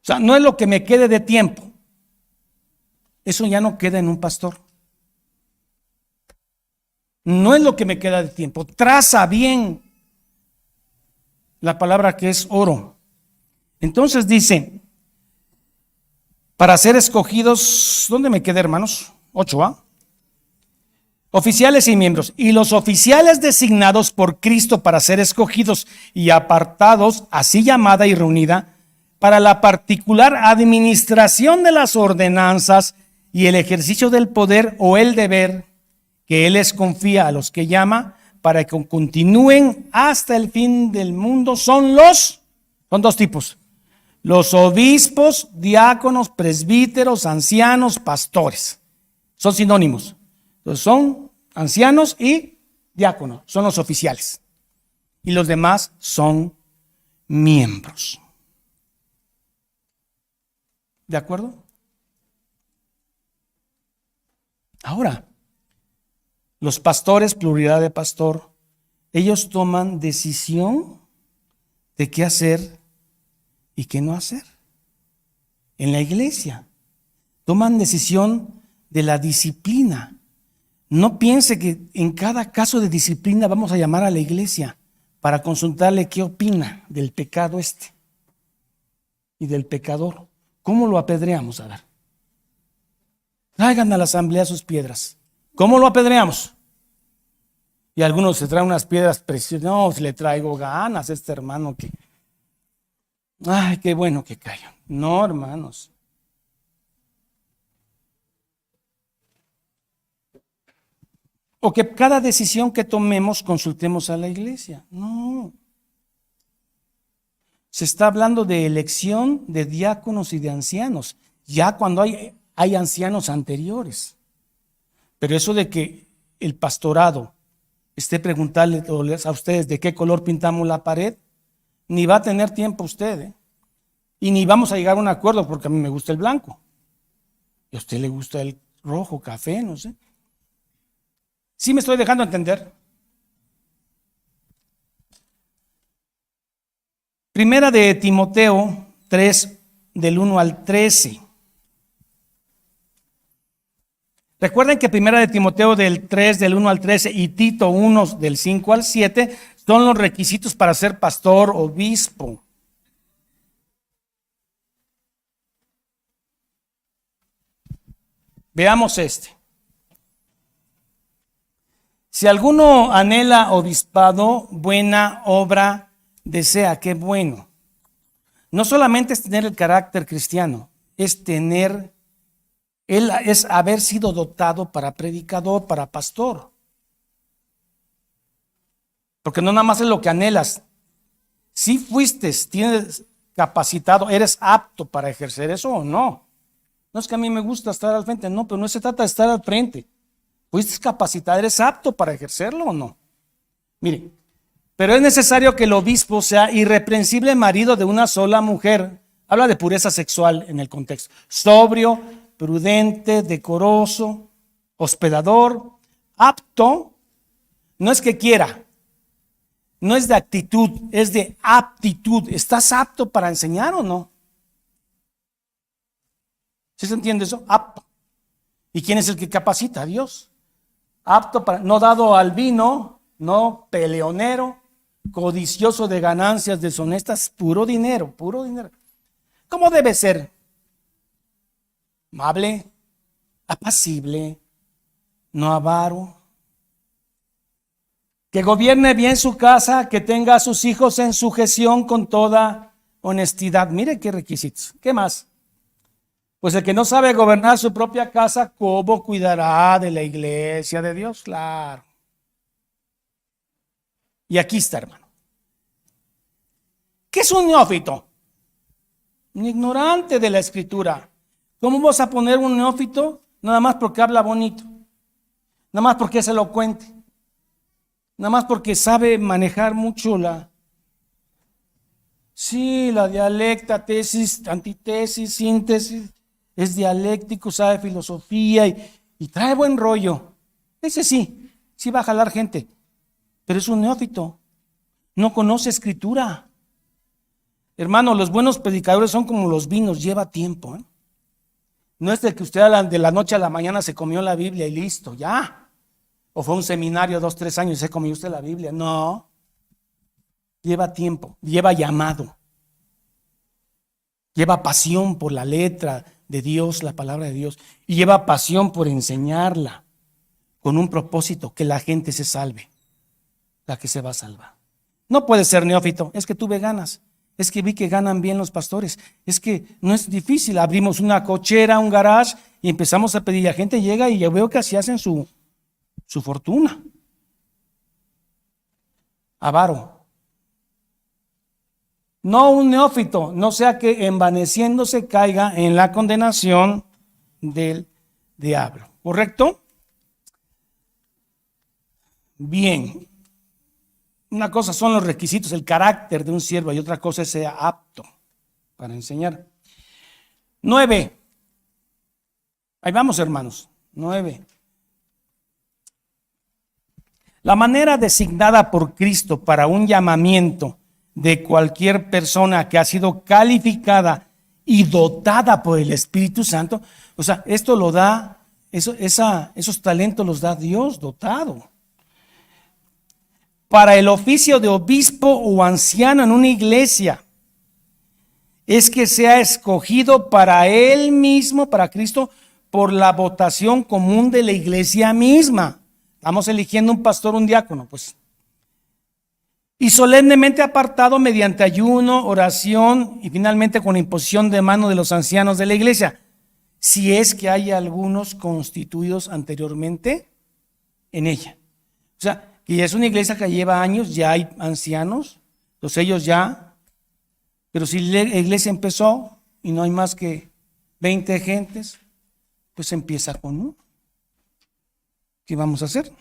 sea, no es lo que me quede de tiempo. Eso ya no queda en un pastor. No es lo que me queda de tiempo. Traza bien la palabra que es oro. Entonces dice, para ser escogidos, ¿dónde me quedé, hermanos? 8, ¿ah? Oficiales y miembros. Y los oficiales designados por Cristo para ser escogidos y apartados, así llamada y reunida, para la particular administración de las ordenanzas y el ejercicio del poder o el deber que Él les confía a los que llama para que continúen hasta el fin del mundo, son dos tipos: los obispos, diáconos, presbíteros, ancianos, pastores. Son sinónimos. Entonces son ancianos y diáconos, son los oficiales. Y los demás son miembros. ¿De acuerdo? Ahora, los pastores, pluralidad de pastor, ellos toman decisión de qué hacer y qué no hacer. En la iglesia, toman decisión de la disciplina. No piense que en cada caso de disciplina vamos a llamar a la iglesia para consultarle qué opina del pecado y del pecador. ¿Cómo lo apedreamos? A ver. Traigan a la asamblea sus piedras. ¿Cómo lo apedreamos? Y algunos se traen unas piedras preciosas. No, le traigo ganas a este hermano que... Ay, qué bueno que cayó. No, hermanos. O que cada decisión que tomemos consultemos a la iglesia. No. Se está hablando de elección de diáconos y de ancianos. Ya cuando hay ancianos anteriores. Pero eso de que el pastorado esté preguntarle a ustedes de qué color pintamos la pared, ni va a tener tiempo usted, ¿eh? Y ni vamos a llegar a un acuerdo, porque a mí me gusta el blanco y a usted le gusta el rojo, café, no sé. ¿Sí me estoy dejando entender? Primera de Timoteo 3, del 1 al 13. Recuerden que Primera de Timoteo del 3, del 1 al 13 y Tito 1, del 5 al 7 son los requisitos para ser pastor, obispo. Veamos este. Si alguno anhela obispado, buena obra desea. Qué bueno. No solamente es tener el carácter cristiano, es haber sido dotado para predicador, para pastor. Porque no nada más es lo que anhelas. Si fuiste, tienes capacitado, eres apto para ejercer eso o no. No es que a mí me gusta estar al frente, no, pero no se trata de estar al frente. ¿Fuiste capacitado? ¿Eres apto para ejercerlo o no? Mire, pero es necesario que el obispo sea irreprensible marido de una sola mujer. Habla de pureza sexual en el contexto. Sobrio, prudente, decoroso, hospedador, apto. No es que quiera, no es de actitud, es de aptitud. ¿Estás apto para enseñar o no? ¿Sí se entiende eso? Apto. ¿Y quién es el que capacita? Dios. Apto para, no dado al vino, no peleonero, codicioso de ganancias deshonestas, puro dinero, puro dinero. ¿Cómo debe ser? Amable, apacible, no avaro, que gobierne bien su casa, que tenga a sus hijos en sujeción con toda honestidad. Mire qué requisitos. ¿Qué más? Pues el que no sabe gobernar su propia casa, ¿cómo cuidará de la iglesia de Dios? Claro. Y aquí está, hermano. ¿Qué es un neófito? Un ignorante de la escritura. ¿Cómo vas a poner un neófito? Nada más porque habla bonito. Nada más porque es elocuente. Nada más porque sabe manejar mucho la dialecta, tesis, antitesis, síntesis. Es dialéctico, sabe filosofía y trae buen rollo. Ese sí va a jalar gente. Pero es un neófito. No conoce escritura. Hermano, los buenos predicadores son como los vinos, lleva tiempo, ¿eh? No es de que usted de la noche a la mañana se comió la Biblia y listo, ya. O fue a un seminario 2, 3 años y se comió usted la Biblia. No. Lleva tiempo, lleva llamado. Lleva pasión por la letra de Dios, la palabra de Dios. Y lleva pasión por enseñarla con un propósito, que la gente se salve. La que se va a salvar. No puede ser neófito, es que tuve ganas. Es que vi que ganan bien los pastores. Es que no es difícil. Abrimos una cochera, un garage y empezamos a pedir. La gente llega y yo veo que así hacen su fortuna. Avaro. No un neófito, no sea que envaneciéndose caiga en la condenación del diablo. ¿Correcto? Bien. Una cosa son los requisitos, el carácter de un siervo, y otra cosa es ser apto para enseñar. 9. Ahí vamos, hermanos. 9. La manera designada por Cristo para un llamamiento de cualquier persona que ha sido calificada y dotada por el Espíritu Santo, o sea, esto lo da, esos talentos los da Dios dotado. Para el oficio de obispo o anciano en una iglesia, es que sea escogido para él mismo, para Cristo, por la votación común de la iglesia misma. Estamos eligiendo un pastor, un diácono, pues. Y solemnemente apartado mediante ayuno, oración y finalmente con imposición de mano de los ancianos de la iglesia, si es que hay algunos constituidos anteriormente en ella. O sea, y es una iglesia que lleva años, ya hay ancianos, entonces ellos ya, pero si la iglesia empezó y no hay más que 20 gentes, pues empieza con uno. ¿Qué vamos a hacer?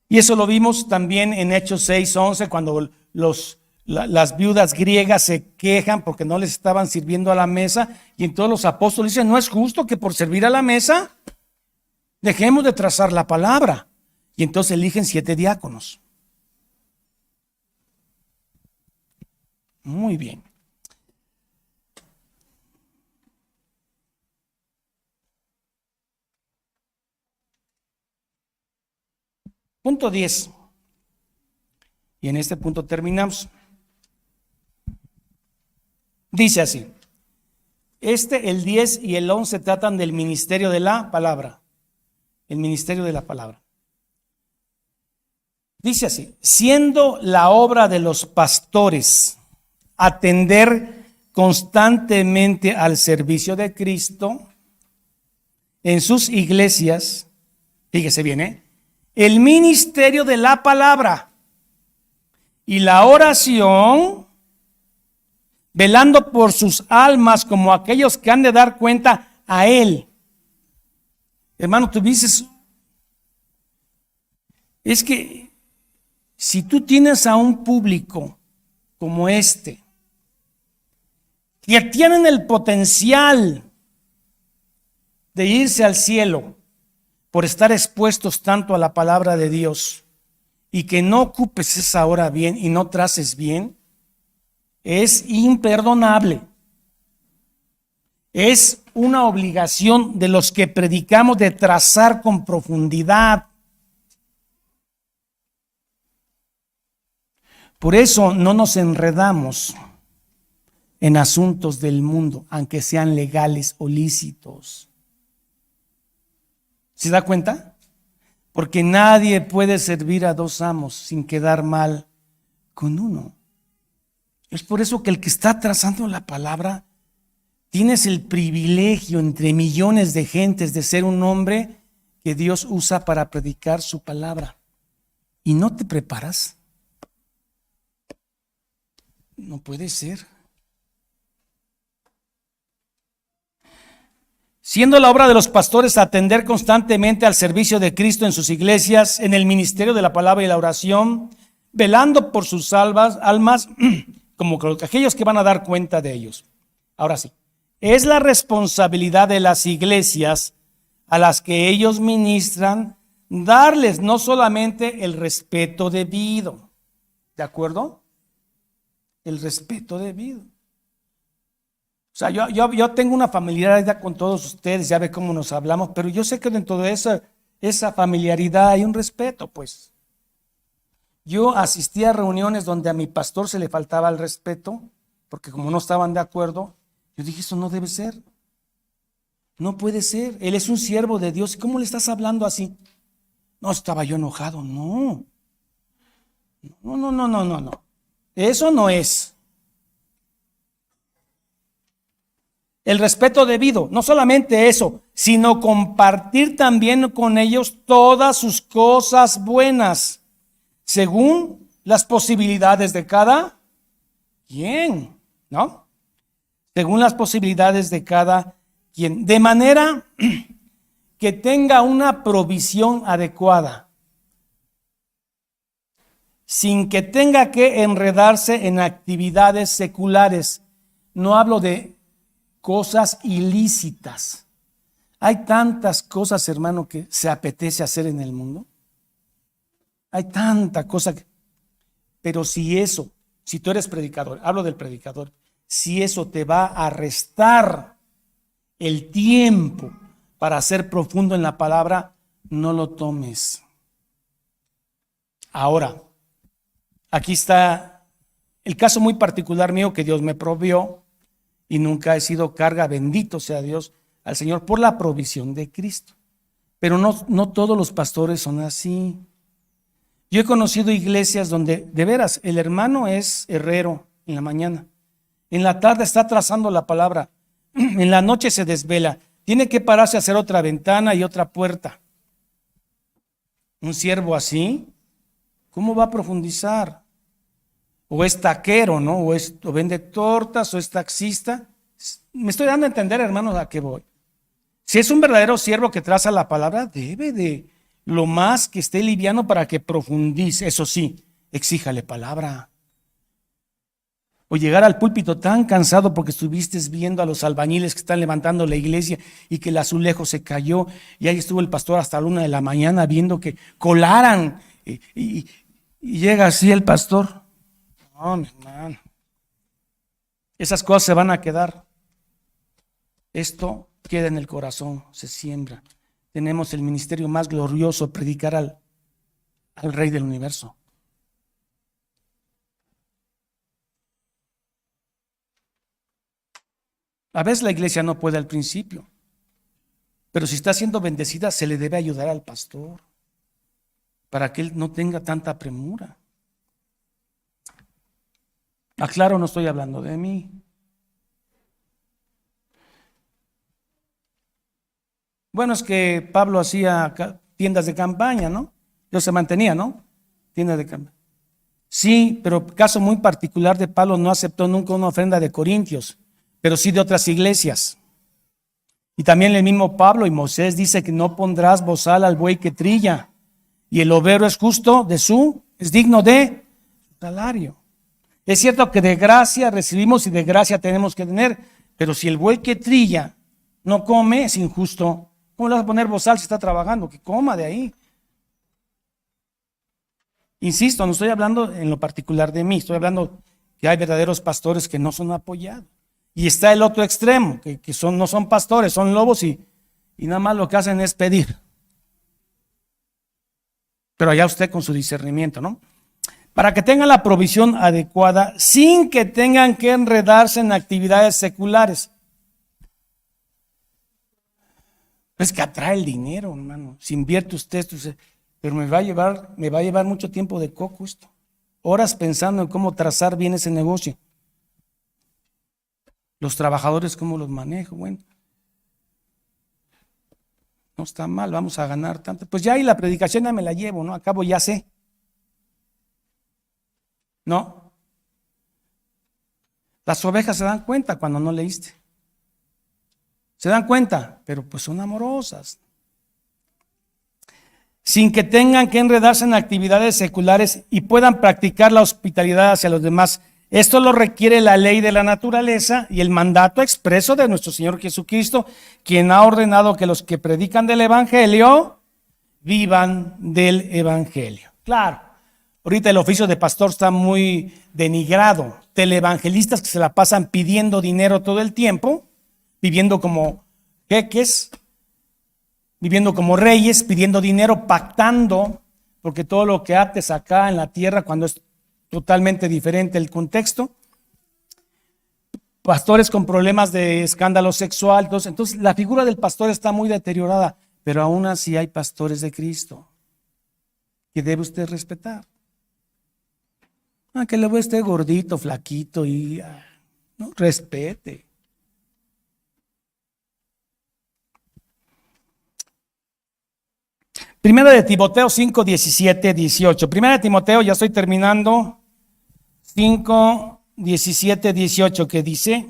Y eso lo vimos también en Hechos 6:11, cuando las viudas griegas se quejan porque no les estaban sirviendo a la mesa, y entonces los apóstoles dicen, no es justo que por servir a la mesa dejemos de trazar la palabra. Y entonces eligen 7 diáconos. Muy bien. Punto 10. Y en este punto terminamos. Dice así. El 10 y el 11 tratan del ministerio de la palabra. El ministerio de la palabra. Dice así, siendo la obra de los pastores atender constantemente al servicio de Cristo en sus iglesias, fíjese bien, el ministerio de la palabra y la oración, velando por sus almas como aquellos que han de dar cuenta a Él. Hermano, tú dices, es que si tú tienes a un público como este, que tienen el potencial de irse al cielo por estar expuestos tanto a la palabra de Dios, y que no ocupes esa hora bien y no traces bien, es imperdonable. Es una obligación de los que predicamos de trazar con profundidad. Por eso no nos enredamos en asuntos del mundo, aunque sean legales o lícitos. ¿Se da cuenta? Porque nadie puede servir a 2 amos sin quedar mal con uno. Es por eso que el que está trazando la palabra, tienes el privilegio entre millones de gentes de ser un hombre que Dios usa para predicar su palabra. ¿Y no te preparas? No puede ser. Siendo la obra de los pastores atender constantemente al servicio de Cristo en sus iglesias, en el ministerio de la palabra y la oración, velando por sus almas, como aquellos que van a dar cuenta de ellos. Ahora sí, es la responsabilidad de las iglesias a las que ellos ministran darles no solamente el respeto debido, ¿de acuerdo? el respeto debido. O sea, yo tengo una familiaridad con todos ustedes, ya ve cómo nos hablamos, pero yo sé que dentro de esa familiaridad hay un respeto, pues. Yo asistí a reuniones donde a mi pastor se le faltaba el respeto, porque como no estaban de acuerdo, yo dije, eso no debe ser. No puede ser. Él es un siervo de Dios. ¿Cómo le estás hablando así? No, estaba yo enojado. No. No. Eso no es. El respeto debido, no solamente eso, sino compartir también con ellos todas sus cosas buenas, según las posibilidades de cada quien, ¿no? Según las posibilidades de cada quien, de manera que tenga una provisión adecuada, sin que tenga que enredarse en actividades seculares. No hablo de cosas ilícitas. Hay tantas cosas, hermano, que se apetece hacer en el mundo. Hay tanta cosa pero si tú eres predicador, hablo del predicador, si eso te va a restar el tiempo para ser profundo en la palabra, no lo tomes. Ahora, aquí está el caso muy particular mío que Dios me provió y nunca he sido carga, bendito sea Dios, al Señor por la provisión de Cristo. Pero no todos los pastores son así. Yo he conocido iglesias donde de veras el hermano es herrero en la mañana, en la tarde está trazando la palabra, en la noche se desvela, tiene que pararse a hacer otra ventana y otra puerta. Un siervo así, ¿cómo va a profundizar? O es taquero, ¿no? O vende tortas, o es taxista. Me estoy dando a entender, hermanos, a qué voy. Si es un verdadero siervo que traza la palabra, debe de lo más que esté liviano para que profundice. Eso sí, exíjale palabra. O llegar al púlpito tan cansado porque estuviste viendo a los albañiles que están levantando la iglesia y que el azulejo se cayó y ahí estuvo el pastor hasta la 1 de la mañana viendo que colaran y llega así el pastor. No, mi hermano. Esas cosas se van a quedar. Esto queda en el corazón, se siembra. Tenemos el ministerio más glorioso, predicar al Rey del universo. A veces la iglesia no puede al principio, pero si está siendo bendecida se le debe ayudar al pastor para que él no tenga tanta premura. Aclaro, no estoy hablando de mí. Bueno, es que Pablo hacía tiendas de campaña, ¿no? Yo se mantenía, ¿no? Tiendas de campaña. Sí, pero caso muy particular de Pablo, no aceptó nunca una ofrenda de Corintios, pero sí de otras iglesias. Y también el mismo Pablo y Moisés dice que no pondrás bozal al buey que trilla, y el obrero es justo es digno de salario. Es cierto que de gracia recibimos y de gracia tenemos que tener, pero si el buey que trilla no come, es injusto. ¿Cómo le vas a poner bozal si está trabajando? Que coma de ahí. Insisto, no estoy hablando en lo particular de mí, estoy hablando que hay verdaderos pastores que no son apoyados. Y está el otro extremo, que no son pastores, son lobos y nada más lo que hacen es pedir. Pero allá usted con su discernimiento, ¿no? Para que tengan la provisión adecuada sin que tengan que enredarse en actividades seculares. Es que atrae el dinero, hermano. Si invierte usted, pero me va a llevar mucho tiempo de coco esto. Horas pensando en cómo trazar bien ese negocio. Los trabajadores, ¿cómo los manejo? Bueno, no está mal, vamos a ganar tanto. Pues ya ahí la predicación ya me la llevo, ¿no? Acabo ya sé. No. Las ovejas se dan cuenta cuando no leíste. Se dan cuenta, pero pues son amorosas. Sin que tengan que enredarse en actividades seculares y puedan practicar la hospitalidad hacia los demás. Esto lo requiere la ley de la naturaleza y el mandato expreso de nuestro Señor Jesucristo, quien ha ordenado que los que predican del Evangelio vivan del Evangelio. Claro, Ahorita el oficio de pastor está muy denigrado. Televangelistas que se la pasan pidiendo dinero todo el tiempo, viviendo como jeques, viviendo como reyes, pidiendo dinero, pactando, porque todo lo que haces acá en la tierra, cuando es totalmente diferente el contexto. Pastores con problemas de escándalo sexual. Entonces la figura del pastor está muy deteriorada, pero aún así hay pastores de Cristo que debe usted respetar. Que luego esté gordito, flaquito y no respete. Primera de Timoteo 5, 17, 18. Primera de Timoteo, ya estoy terminando. 5, 17, 18, que dice: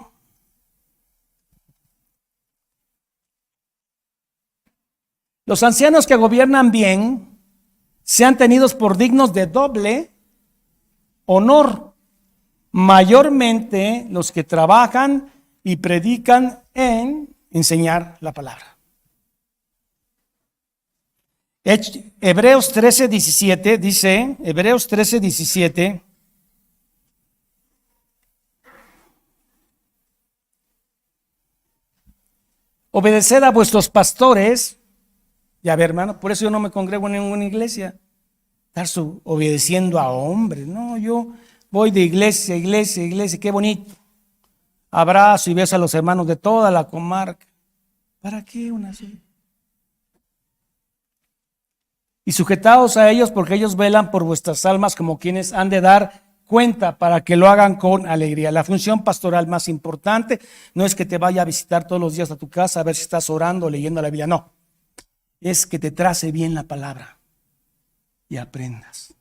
los ancianos que gobiernan bien sean tenidos por dignos de doble honor, mayormente los que trabajan y predican en enseñar la palabra. Hebreos 13, 17 dice, Hebreos 13, 17: obedeced a vuestros pastores. Ya ve, hermano, por eso yo no me congrego en ninguna iglesia. Estar obedeciendo a hombres. No, yo voy de iglesia a iglesia a iglesia. Qué bonito. Abrazo y beso a los hermanos de toda la comarca. ¿Para qué una así? Y sujetaos a ellos, porque ellos velan por vuestras almas como quienes han de dar cuenta, para que lo hagan con alegría. La función pastoral más importante no es que te vaya a visitar todos los días a tu casa a ver si estás orando o leyendo la Biblia. No, es que te trace bien la palabra y aprendas.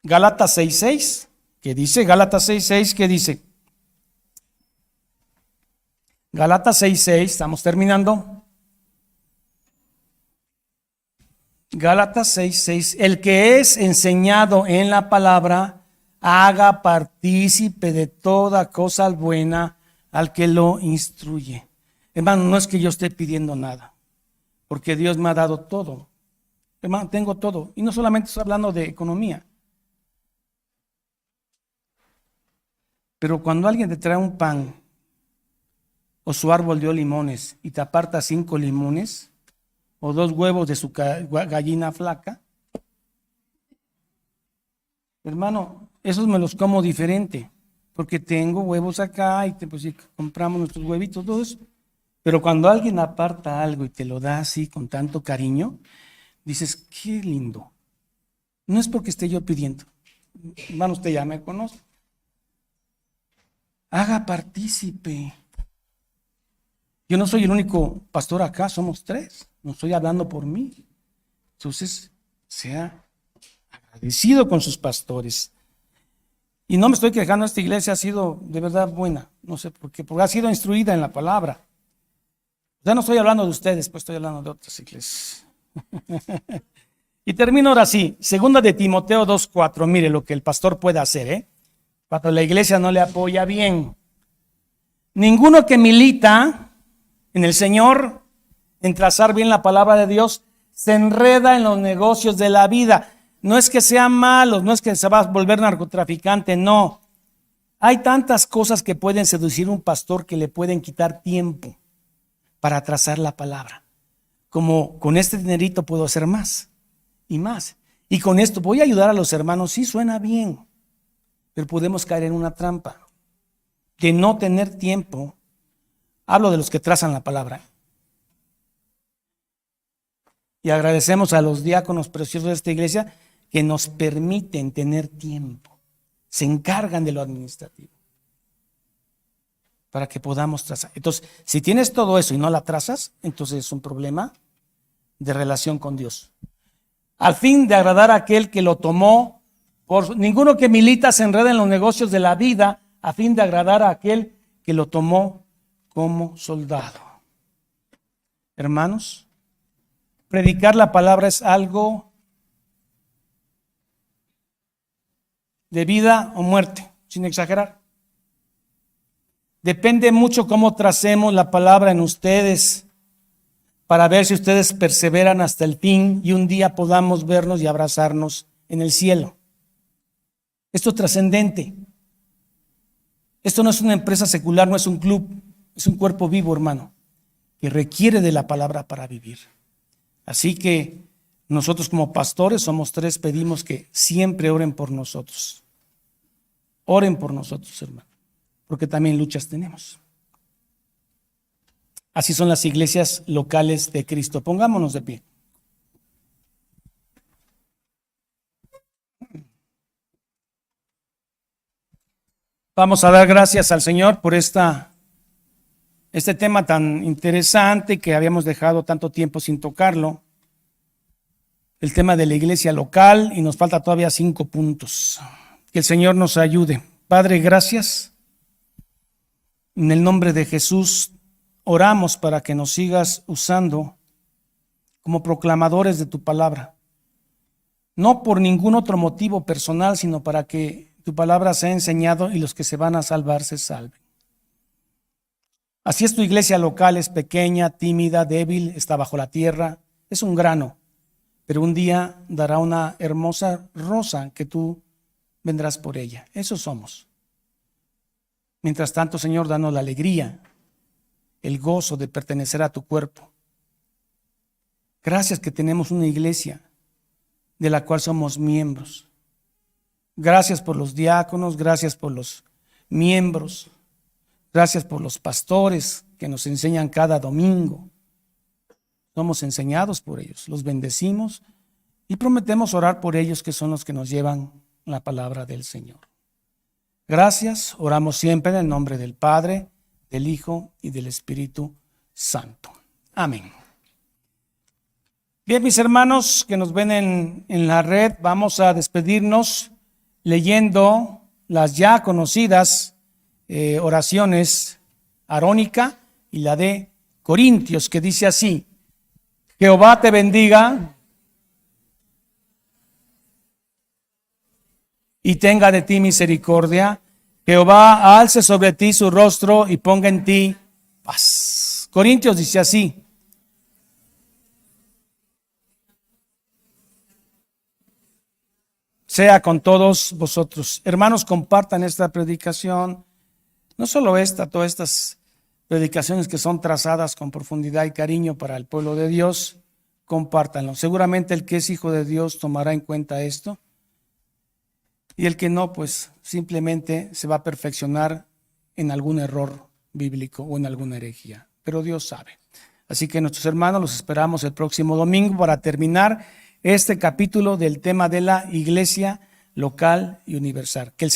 Gálatas 6:6, ¿qué dice? Gálatas 6:6, ¿qué dice? Gálatas 6:6, estamos terminando. Gálatas 6:6, el que es enseñado en la palabra, haga partícipe de toda cosa buena al que lo instruye. Hermano, no es que yo esté pidiendo nada, porque Dios me ha dado todo. Hermano, tengo todo. Y no solamente estoy hablando de economía. Pero cuando alguien te trae un pan o su árbol dio limones y te aparta 5 limones o 2 huevos de su gallina flaca, hermano, esos me los como diferente, porque tengo huevos acá y pues sí, compramos nuestros huevitos todos. Pero cuando alguien aparta algo y te lo da así con tanto cariño, dices, qué lindo. No es porque esté yo pidiendo. Hermano, usted ya me conoce. Haga partícipe. Yo no soy el único pastor acá, somos 3. No estoy hablando por mí. Entonces, sea agradecido con sus pastores. Y no me estoy quejando, esta iglesia ha sido de verdad buena. No sé por qué, porque ha sido instruida en la palabra. Ya no estoy hablando de ustedes, pues estoy hablando de otras iglesias. Y termino ahora sí. Segunda de Timoteo 2:4. Mire lo que el pastor puede hacer, cuando la iglesia no le apoya bien. Ninguno que milita en el Señor, en trazar bien la palabra de Dios, se enreda en los negocios de la vida. No es que sean malos, no es que se va a volver narcotraficante, no. Hay tantas cosas que pueden seducir a un pastor que le pueden quitar tiempo para trazar la palabra. Como con este dinerito puedo hacer más y más. Y con esto voy a ayudar a los hermanos. Sí, suena bien, pero podemos caer en una trampa de no tener tiempo. Hablo de los que trazan la palabra. Y agradecemos a los diáconos preciosos de esta iglesia que nos permiten tener tiempo. Se encargan de lo administrativo para que podamos trazar. Entonces, si tienes todo eso y no la trazas, entonces es un problema de relación con Dios. Al fin de agradar a aquel que lo tomó, ninguno que milita se enreda en los negocios de la vida, a fin de agradar a aquel que lo tomó como soldado. Hermanos, predicar la palabra es algo de vida o muerte, sin exagerar. Depende mucho cómo tracemos la palabra en ustedes. para ver si ustedes perseveran hasta el fin y un día podamos vernos y abrazarnos en el cielo. Esto es trascendente. Esto no es una empresa secular, no es un club, es un cuerpo vivo, hermano, que requiere de la palabra para vivir. Así que nosotros como pastores somos tres, pedimos que siempre oren por nosotros. Oren por nosotros, hermano, porque también luchas tenemos. Así son las iglesias locales de Cristo. Pongámonos de pie. Vamos a dar gracias al Señor por este tema tan interesante que habíamos dejado tanto tiempo sin tocarlo. El tema de la iglesia local, y nos falta todavía 5 puntos. Que el Señor nos ayude. Padre, gracias. En el nombre de Jesús oramos para que nos sigas usando como proclamadores de tu palabra. No por ningún otro motivo personal, sino para que tu palabra sea enseñado y los que se van a salvar se salven. Así es tu iglesia local, es pequeña, tímida, débil, está bajo la tierra, es un grano, pero un día dará una hermosa rosa que tú vendrás por ella. Eso somos. Mientras tanto, Señor, danos la alegría, el gozo de pertenecer a tu cuerpo. Gracias que tenemos una iglesia de la cual somos miembros. Gracias por los diáconos, gracias por los miembros, gracias por los pastores que nos enseñan cada domingo. Somos enseñados por ellos, los bendecimos y prometemos orar por ellos, que son los que nos llevan la palabra del Señor. Gracias, oramos siempre en el nombre del Padre, del Hijo y del Espíritu Santo. Amén. Bien, mis hermanos que nos ven en la red, vamos a despedirnos leyendo las ya conocidas oraciones arónica y la de Corintios, que dice así: Jehová te bendiga y tenga de ti misericordia. Jehová alce sobre ti su rostro y ponga en ti paz. Corintios dice así: sea con todos vosotros. Hermanos, compartan esta predicación. No solo esta, todas estas predicaciones que son trazadas con profundidad y cariño para el pueblo de Dios, compártanlo. Seguramente el que es hijo de Dios tomará en cuenta esto. Y el que no, pues simplemente se va a perfeccionar en algún error bíblico o en alguna herejía. Pero Dios sabe. Así que nuestros hermanos los esperamos el próximo domingo para terminar este capítulo del tema de la iglesia local y universal. Que el Señor